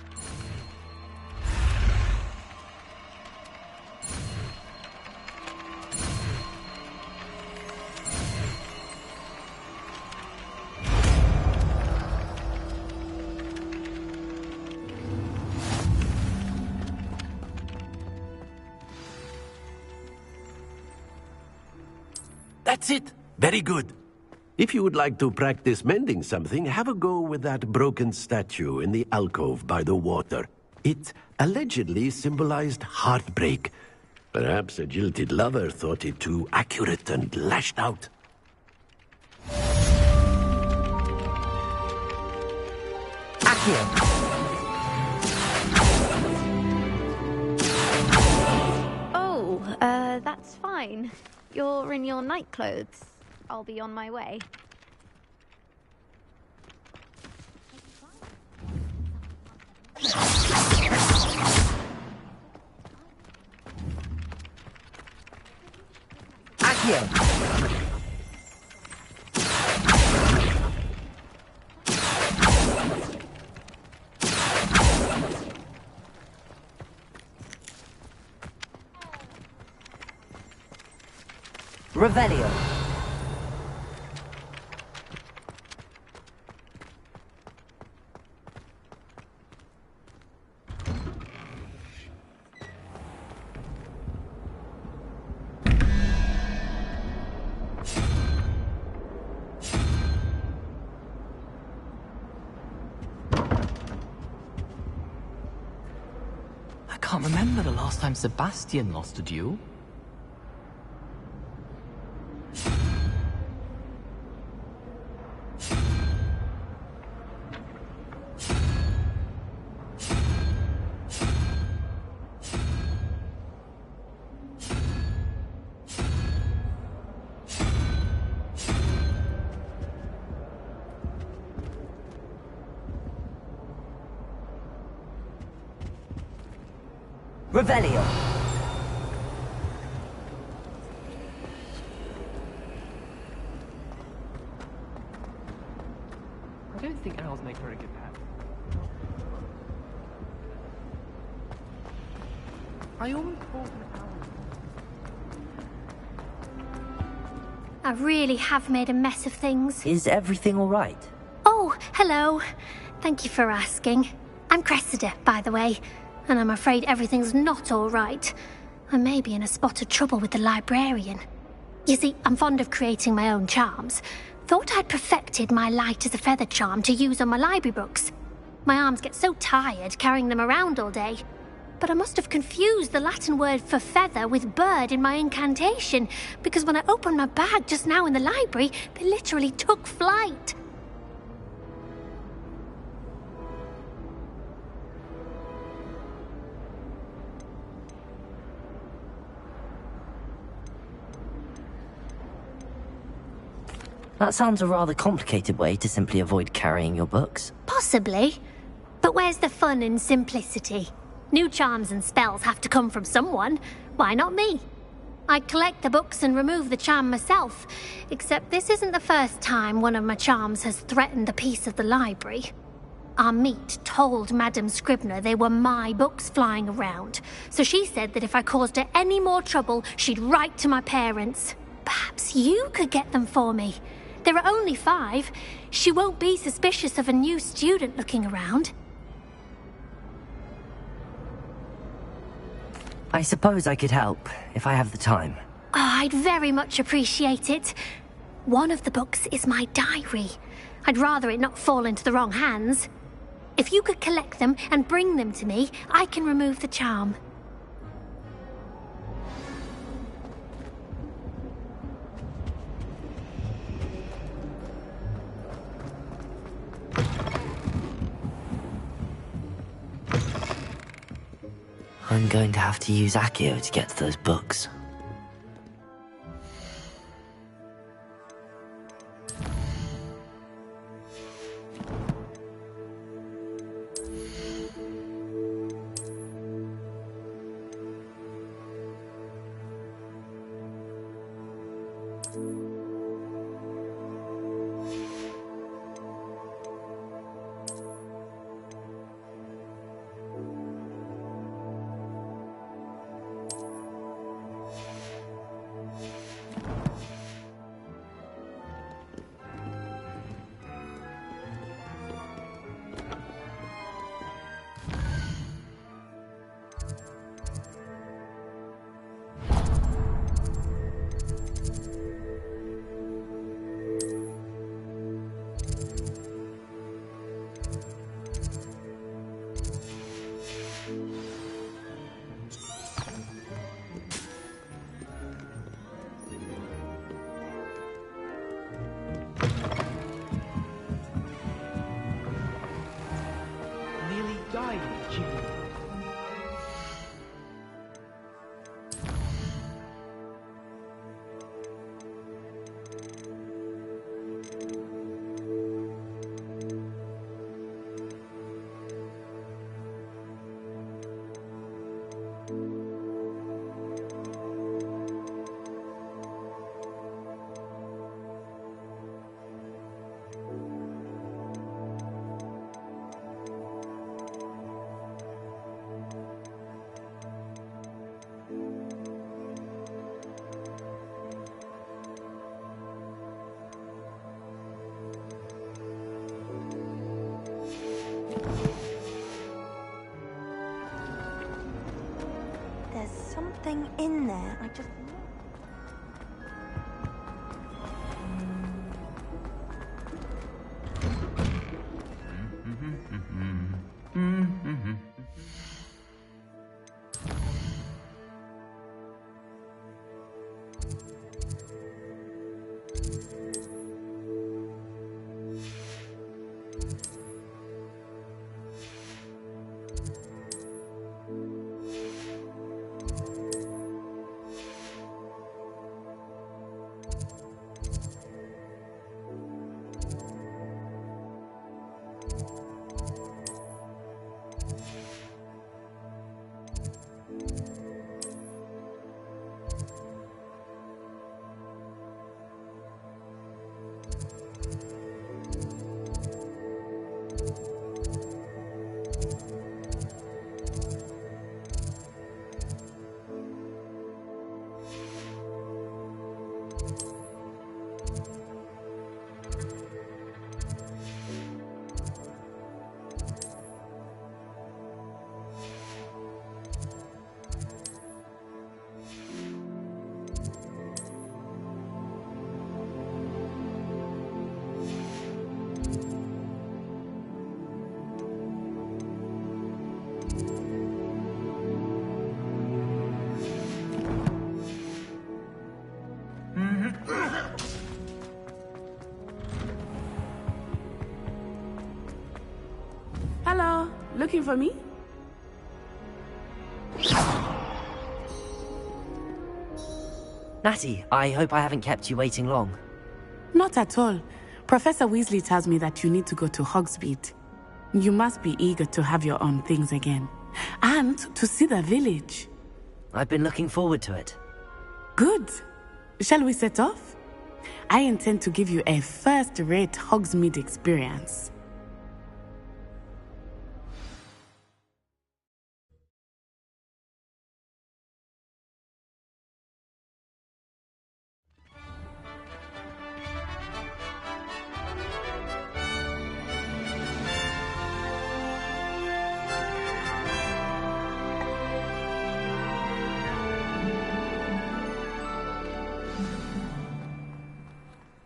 Speaker 13: That's it. Very good. If you would like to practice mending something, have a go with that broken statue in the alcove by the water. It allegedly symbolized heartbreak. Perhaps a jilted lover thought it too accurate and lashed out.
Speaker 17: Oh, that's fine. You're in your night clothes. I'll be on my way.
Speaker 3: Revelio.
Speaker 18: I can't remember the last time Sebastian lost a duel.
Speaker 3: Revelio.
Speaker 10: I don't think owls make very good pets. I always thought an owl.
Speaker 7: I really have made a mess of things.
Speaker 3: Is everything all right?
Speaker 7: Oh, hello. Thank you for asking. I'm Cressida, by the way, and I'm afraid everything's not all right. I may be in a spot of trouble with the librarian. You see, I'm fond of creating my own charms. Thought I'd perfected my light as a feather charm to use on my library books. My arms get so tired carrying them around all day. But I must have confused the Latin word for feather with bird in my incantation, because when I opened my bag just now in the library, they literally took flight.
Speaker 3: That sounds a rather complicated way to simply avoid carrying your books.
Speaker 7: Possibly. But where's the fun in simplicity? New charms and spells have to come from someone. Why not me? I collect the books and remove the charm myself. Except this isn't the first time one of my charms has threatened the peace of the library. Our meet told Madame Scribner they were my books flying around. So she said that if I caused her any more trouble, she'd write to my parents. Perhaps you could get them for me. There are only 5. She won't be suspicious of a new student looking around.
Speaker 3: I suppose I could help, if I have the time.
Speaker 7: Oh, I'd very much appreciate it. One of the books is my diary. I'd rather it not fall into the wrong hands. If you could collect them and bring them to me, I can remove the charm.
Speaker 3: I'm going to have to use Accio to get to those books.
Speaker 5: There's something in there. I just...
Speaker 12: Hello, looking for me?
Speaker 3: Natty, I hope I haven't kept you waiting long.
Speaker 12: Not at all. Professor Weasley tells me that you need to go to Hogsmeade. You must be eager to have your own things again. And to see the village.
Speaker 3: I've been looking forward to it.
Speaker 12: Good. Shall we set off? I intend to give you a first-rate Hogsmeade experience.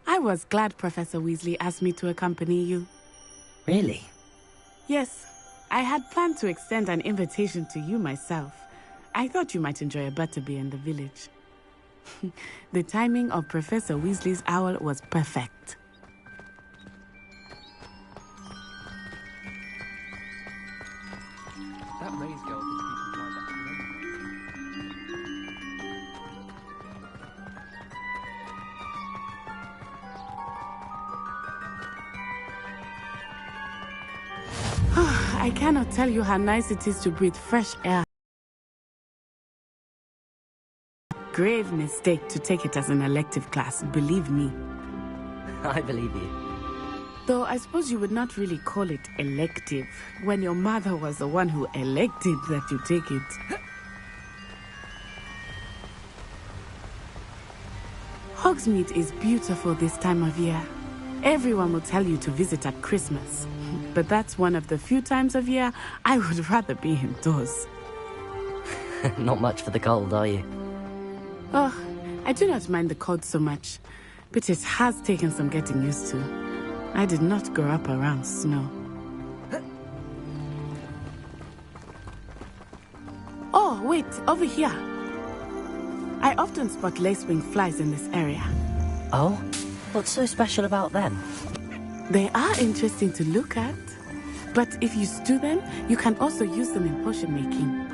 Speaker 12: I was glad Professor Weasley asked me to accompany you.
Speaker 3: Really?
Speaker 12: Yes. I had planned to extend an invitation to you myself. I thought you might enjoy a butterbeer in the village. The timing of Professor Weasley's owl was perfect.
Speaker 10: That maze girl thinks we can fly back to London.
Speaker 12: I cannot tell you how nice it is to breathe fresh air. Grave mistake to take it as an elective class, believe me.
Speaker 3: I believe you.
Speaker 12: Though I suppose you would not really call it elective, when your mother was the one who elected that you take it. Hogsmeade is beautiful this time of year. Everyone will tell you to visit at Christmas. But that's one of the few times of year I would rather be indoors.
Speaker 3: Not much for the cold, are you?
Speaker 12: Oh, I do not mind the cold so much, but it has taken some getting used to. I did not grow up around snow. Oh, wait, over here. I often spot lacewing flies in this area.
Speaker 3: Oh? What's so special about them?
Speaker 12: They are interesting to look at. But if you stew them, you can also use them in potion making.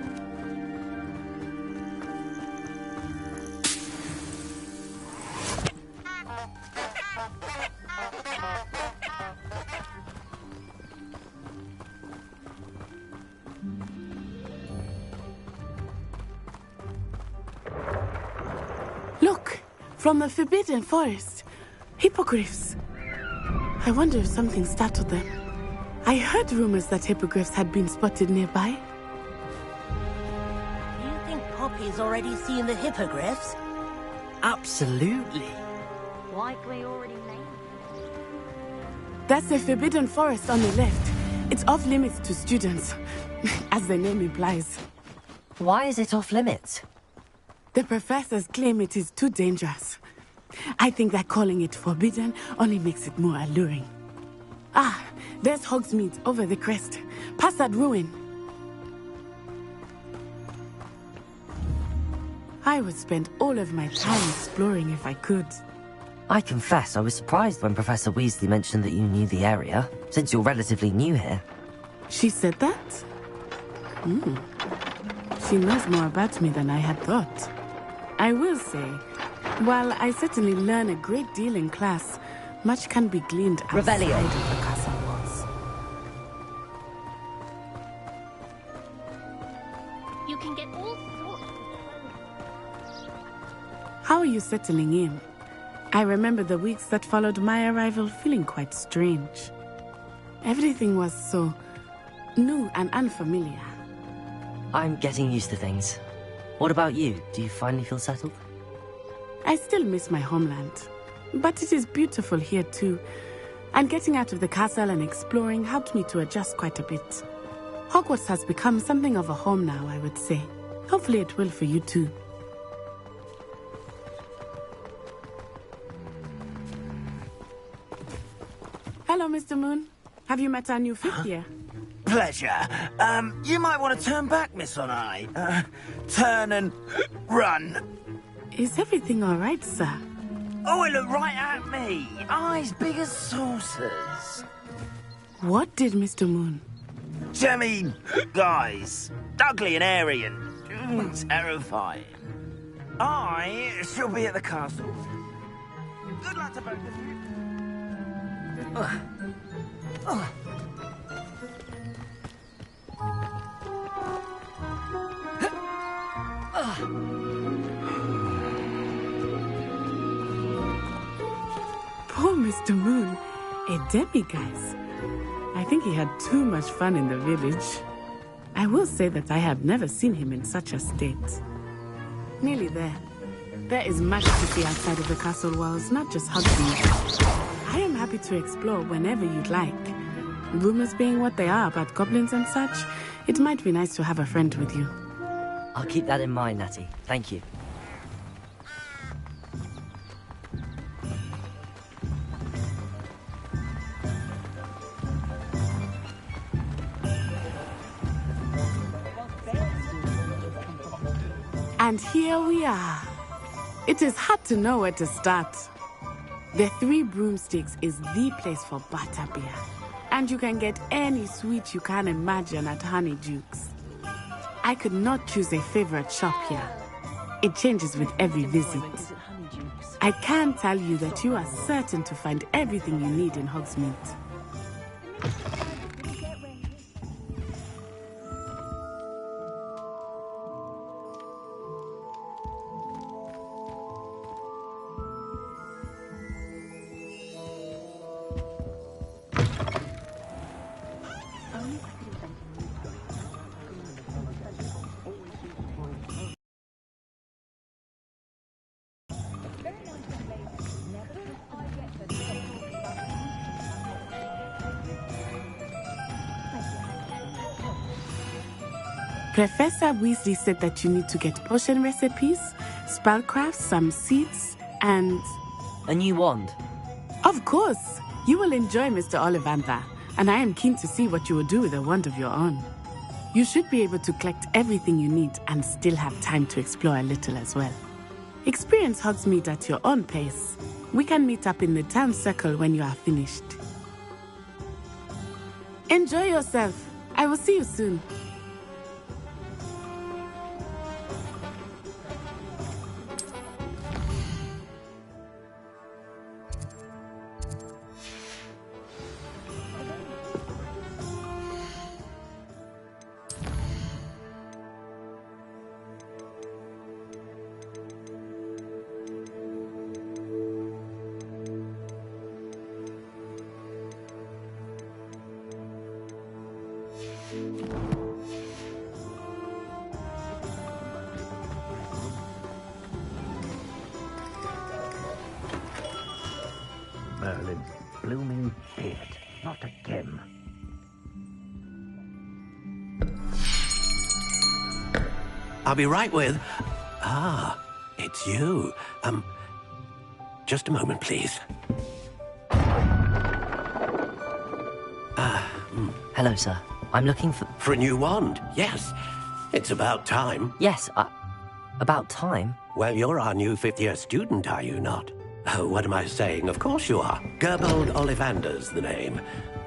Speaker 12: Look! From the Forbidden Forest. Hippogriffs. I wonder if something startled them. I heard rumors that hippogriffs had been spotted nearby.
Speaker 9: Do you think Poppy's already seen the hippogriffs?
Speaker 18: Absolutely.
Speaker 14: Like we already named.
Speaker 12: That's the Forbidden Forest on the left. It's off limits to students, as the name implies.
Speaker 3: Why is it off limits?
Speaker 12: The professors claim it is too dangerous. I think that calling it forbidden only makes it more alluring. Ah, there's Hogsmeade over the crest. Past that ruin. I would spend all of my time exploring if I could.
Speaker 3: I confess I was surprised when Professor Weasley mentioned that you knew the area, since you're relatively new here.
Speaker 12: She said that? She knows more about me than I had thought. I will say, while I certainly learn a great deal in class, much can be gleaned outside of the castle walls.
Speaker 7: You can get all sorts.
Speaker 12: How are you settling in? I remember the weeks that followed my arrival feeling quite strange. Everything was so new and unfamiliar.
Speaker 3: I'm getting used to things. What about you? Do you finally feel settled?
Speaker 12: I still miss my homeland, but it is beautiful here too. And getting out of the castle and exploring helped me to adjust quite a bit. Hogwarts has become something of a home now, I would say. Hopefully it will for you too. Hello, Mr. Moon. Have you met our new fifth year?
Speaker 19: Pleasure. You might want to turn back, Miss Onai. Turn and run.
Speaker 12: Is everything all right, sir?
Speaker 19: Oh, it looked right at me. Eyes big as saucers.
Speaker 12: What did Mr. Moon?
Speaker 19: Jemmy, guys. Ugly and airy and terrifying. I shall be at the castle. Good luck to both of you.
Speaker 12: Poor Mr. Moon, a demiguise. I think he had too much fun in the village. I will say that I have never seen him in such a state. Nearly there. There is much to see outside of the castle walls, not just Hogsmeade. I am happy to explore whenever you'd like. Rumors being what they are about goblins and such, it might be nice to have a friend with you.
Speaker 3: I'll keep that in mind, Natty. Thank you.
Speaker 12: And here we are. It is hard to know where to start. The Three Broomsticks is the place for butterbeer. And you can get any sweet you can imagine at Honeydukes. I could not choose a favorite shop here. It changes with every visit. I can tell you that you are certain to find everything you need in Hogsmeade. Professor Weasley said that you need to get potion recipes, spellcrafts, some seeds, and...
Speaker 3: a new wand.
Speaker 12: Of course! You will enjoy Mr. Ollivander, and I am keen to see what you will do with a wand of your own. You should be able to collect everything you need and still have time to explore a little as well. Experience Hogsmeade at your own pace. We can meet up in the town circle when you are finished. Enjoy yourself. I will see you soon.
Speaker 13: Merlin, blooming shit. Not again. I'll be right with... Ah, it's you. Just a moment, please.
Speaker 3: Hello, sir. I'm looking for...
Speaker 13: For a new wand, yes. It's about time.
Speaker 3: Yes, about time?
Speaker 13: Well, you're our new fifth-year student, are you not? Oh, what am I saying? Of course you are. Gerbold Ollivander's the name.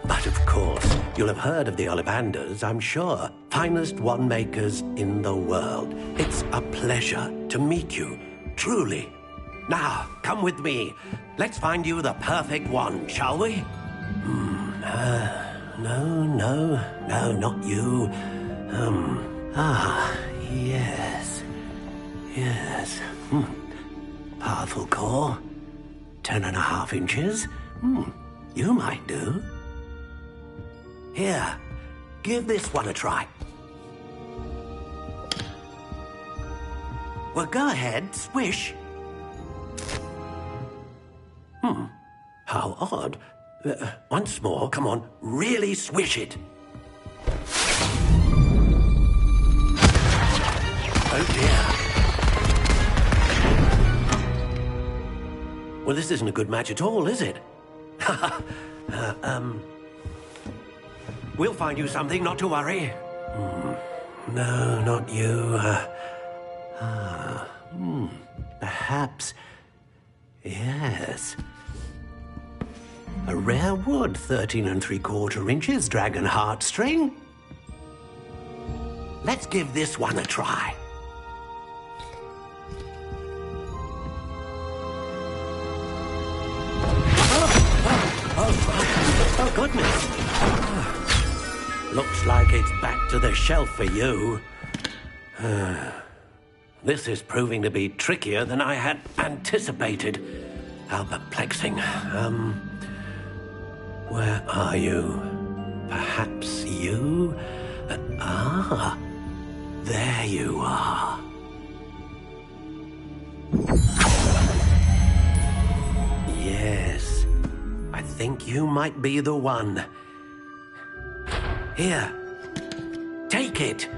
Speaker 13: But of course, you'll have heard of the Ollivanders, I'm sure. Finest wand makers in the world. It's a pleasure to meet you, truly. Now, come with me. Let's find you the perfect wand, shall we? No, not you. Yes. Powerful core. 10.5 inches. You might do. Here, give this one a try. Well, go ahead, swish. How odd. Once more, come on, really swish it. Oh dear. Well, this isn't a good match at all, is it? We'll find you something, not to worry. No, not you. Perhaps... Yes. A rare wood, 13 3/4 inches, dragon heartstring. Let's give this one a try. Oh, goodness. Looks like it's back to the shelf for you. This is proving to be trickier than I had anticipated. How perplexing. Where are you? Perhaps you? There you are. Yes, I think you might be the one. Here, take it.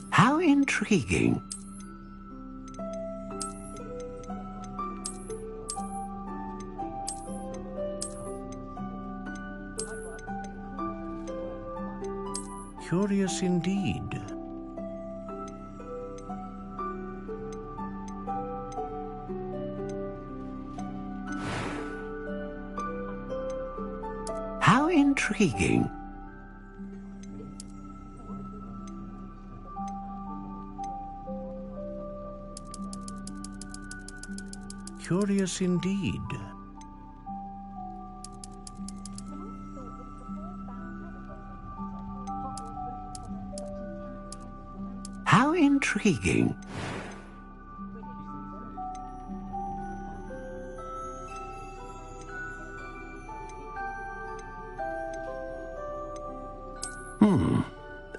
Speaker 13: How intriguing. Curious indeed. How intriguing. Curious indeed. How intriguing.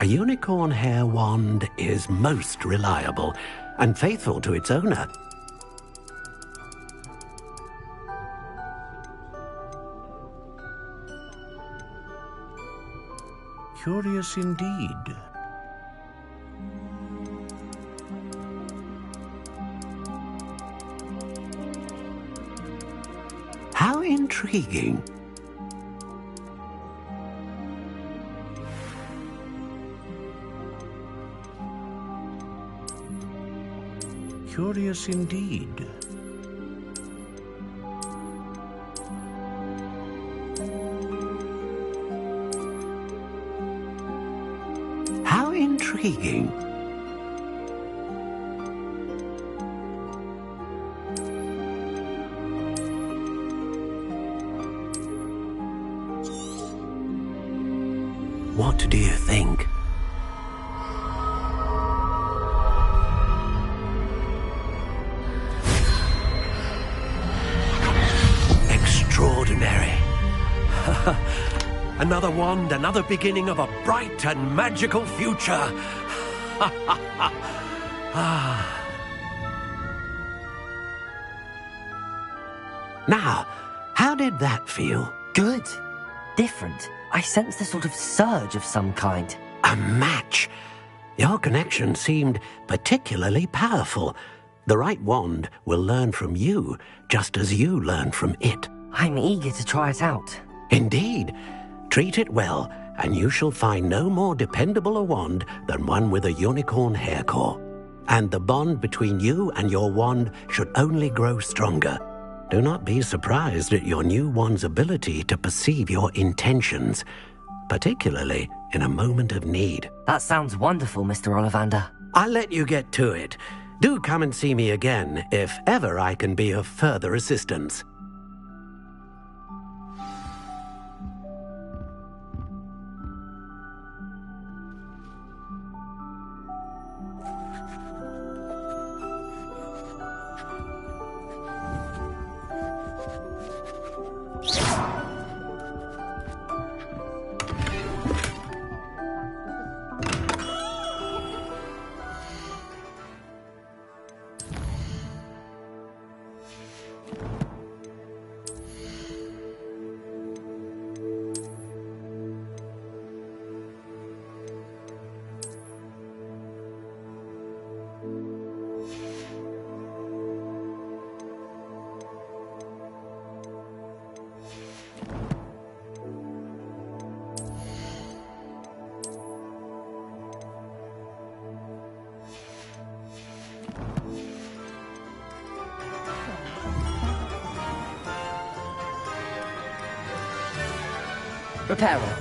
Speaker 13: A unicorn hair wand is most reliable and faithful to its owner. Curious indeed. How intriguing.
Speaker 20: Curious indeed.
Speaker 13: How intriguing. What do you think? Extraordinary. Another wand, another beginning of a bright and magical future. Now, how did that feel?
Speaker 3: Good. Different. I sensed a sort of surge of some kind.
Speaker 13: A match. Your connection seemed particularly powerful. The right wand will learn from you, just as you learn from it.
Speaker 3: I'm eager to try it out.
Speaker 13: Indeed. Treat it well, and you shall find no more dependable a wand than one with a unicorn hair core. And the bond between you and your wand should only grow stronger. Do not be surprised at your new wand's ability to perceive your intentions, particularly in a moment of need.
Speaker 3: That sounds wonderful, Mr. Ollivander.
Speaker 13: I'll let you get to it. Do come and see me again if ever I can be of further assistance.
Speaker 3: Repairer.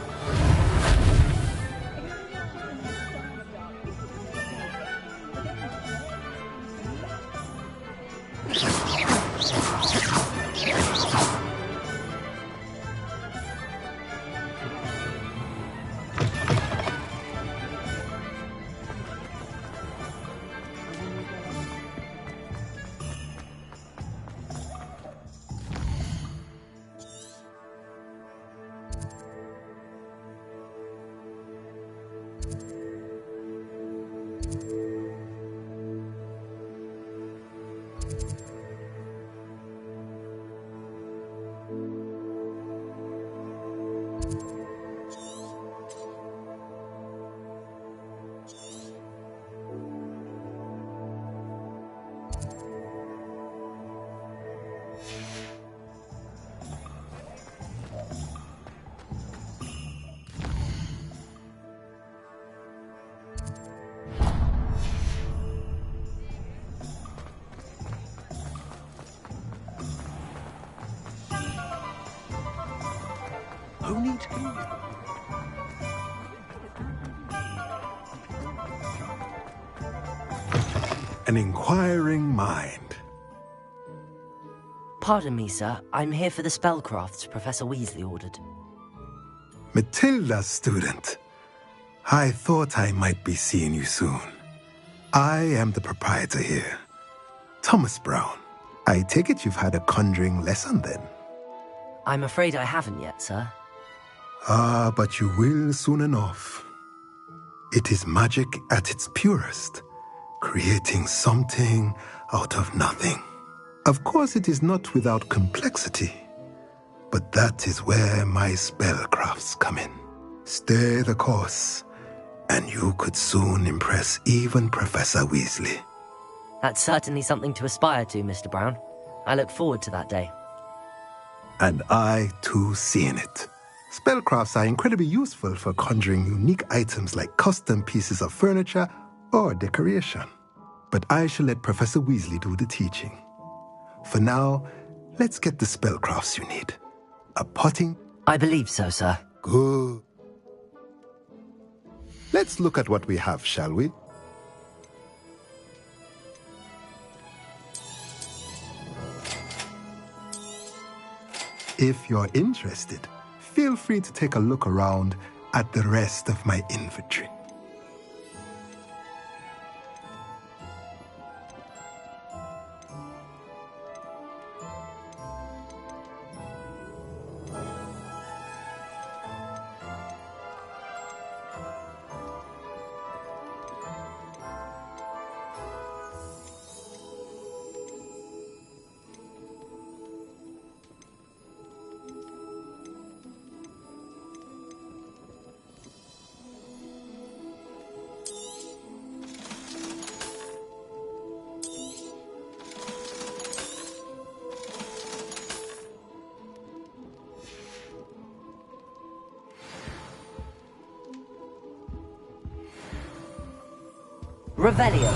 Speaker 21: An inquiring mind.
Speaker 3: Pardon me, sir. I'm here for the spellcrafts Professor Weasley ordered.
Speaker 21: Matilda's student. I thought I might be seeing you soon. I am the proprietor here, Thomas Brown. I take it you've had a conjuring lesson then?
Speaker 3: I'm afraid I haven't yet, sir.
Speaker 21: Ah, but you will soon enough. It is magic at its purest, creating something out of nothing. Of course, it is not without complexity, but that is where my spellcrafts come in. Stay the course, and you could soon impress even Professor Weasley.
Speaker 3: That's certainly something to aspire to, Mr. Brown. I look forward to that day.
Speaker 21: And I, too, seeing it. Spellcrafts are incredibly useful for conjuring unique items like custom pieces of furniture or decoration. but I shall let Professor Weasley do the teaching. For now, let's get the spellcrafts you need. A potting...
Speaker 3: I believe so, sir.
Speaker 21: Good. Let's look at what we have, shall we? If you're interested, feel free to take a look around at the rest of my inventory.
Speaker 3: Revelio.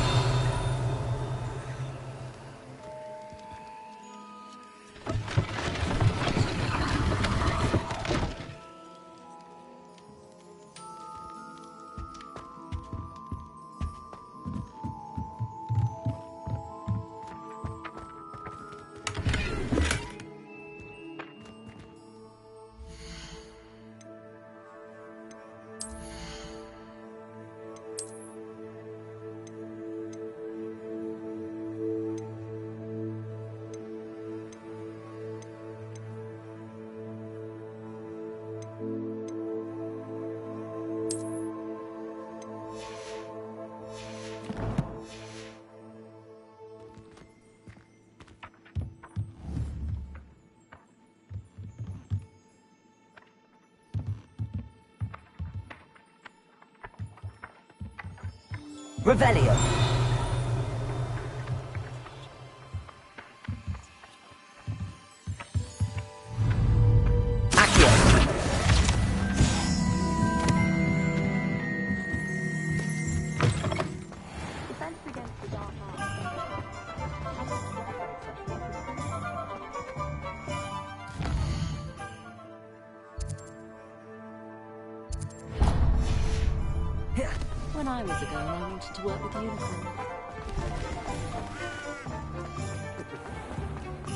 Speaker 3: Revelio.
Speaker 20: When I was a girl, I wanted to work with unicorns.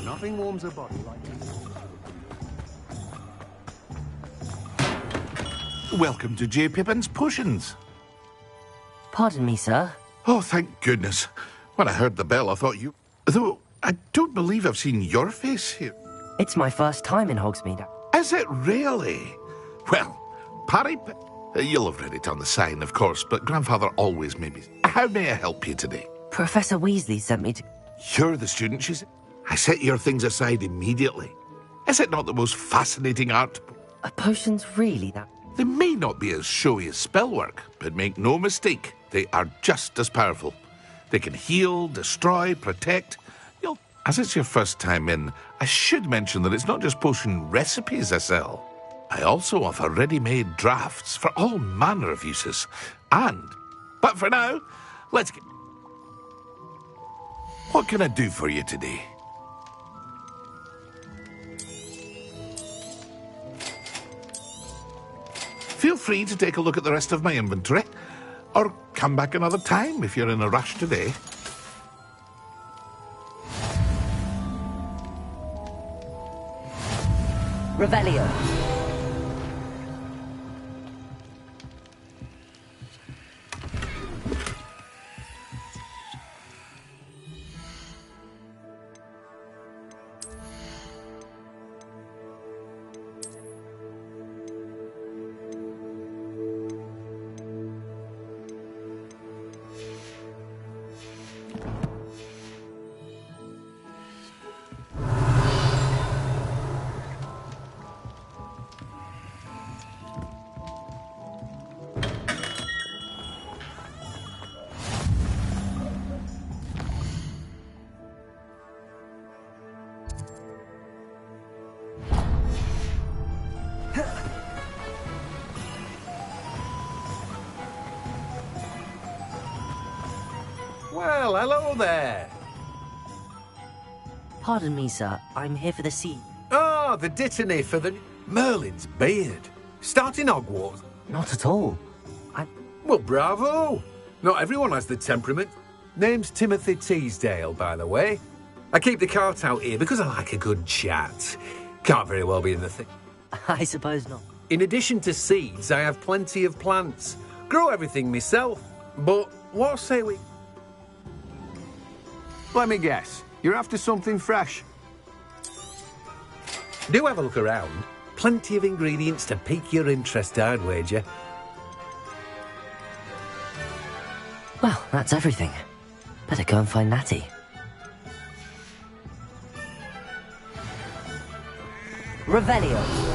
Speaker 22: Nothing warms a body like tea.
Speaker 16: Welcome to J. Pippin's Potions.
Speaker 3: Pardon me, sir.
Speaker 16: Oh, thank goodness. When I heard the bell, I thought you... Though, I don't believe I've seen your face here.
Speaker 3: It's my first time in Hogsmeade.
Speaker 16: Is it really? Well, Parry... You'll have read it on the sign, of course, but Grandfather always made me... How may I help you today?
Speaker 3: Professor Weasley sent me to...
Speaker 16: You're the student, she said. I set your things aside immediately. Is it not the most fascinating art?
Speaker 3: Are potions really that...
Speaker 16: They may not be as showy as spellwork, but make no mistake, they are just as powerful. They can heal, destroy, protect. As it's your first time in, I should mention that it's not just potion recipes I sell. I also offer ready-made drafts for all manner of uses. But for now, let's get... What can I do for you today? Feel free to take a look at the rest of my inventory, or come back another time if you're in a rush today.
Speaker 3: Revelio.
Speaker 4: Well, hello there.
Speaker 3: Pardon me, sir. I'm here for the sea.
Speaker 4: Ah, the dittany for the... Merlin's beard. Starting Hogwarts?
Speaker 3: Not at all.
Speaker 4: Well, bravo. Not everyone has the temperament. Name's Timothy Teasdale, by the way. I keep the cart out here because I like a good chat. Can't very well be in the thing.
Speaker 3: I suppose not.
Speaker 4: In addition to seeds, I have plenty of plants. Grow everything myself. But what say we...
Speaker 22: Let me guess. You're after something fresh.
Speaker 4: Do have a look around. Plenty of ingredients to pique your interest, I'd wager.
Speaker 3: Well, that's everything. Better go and find Natty. Revelio.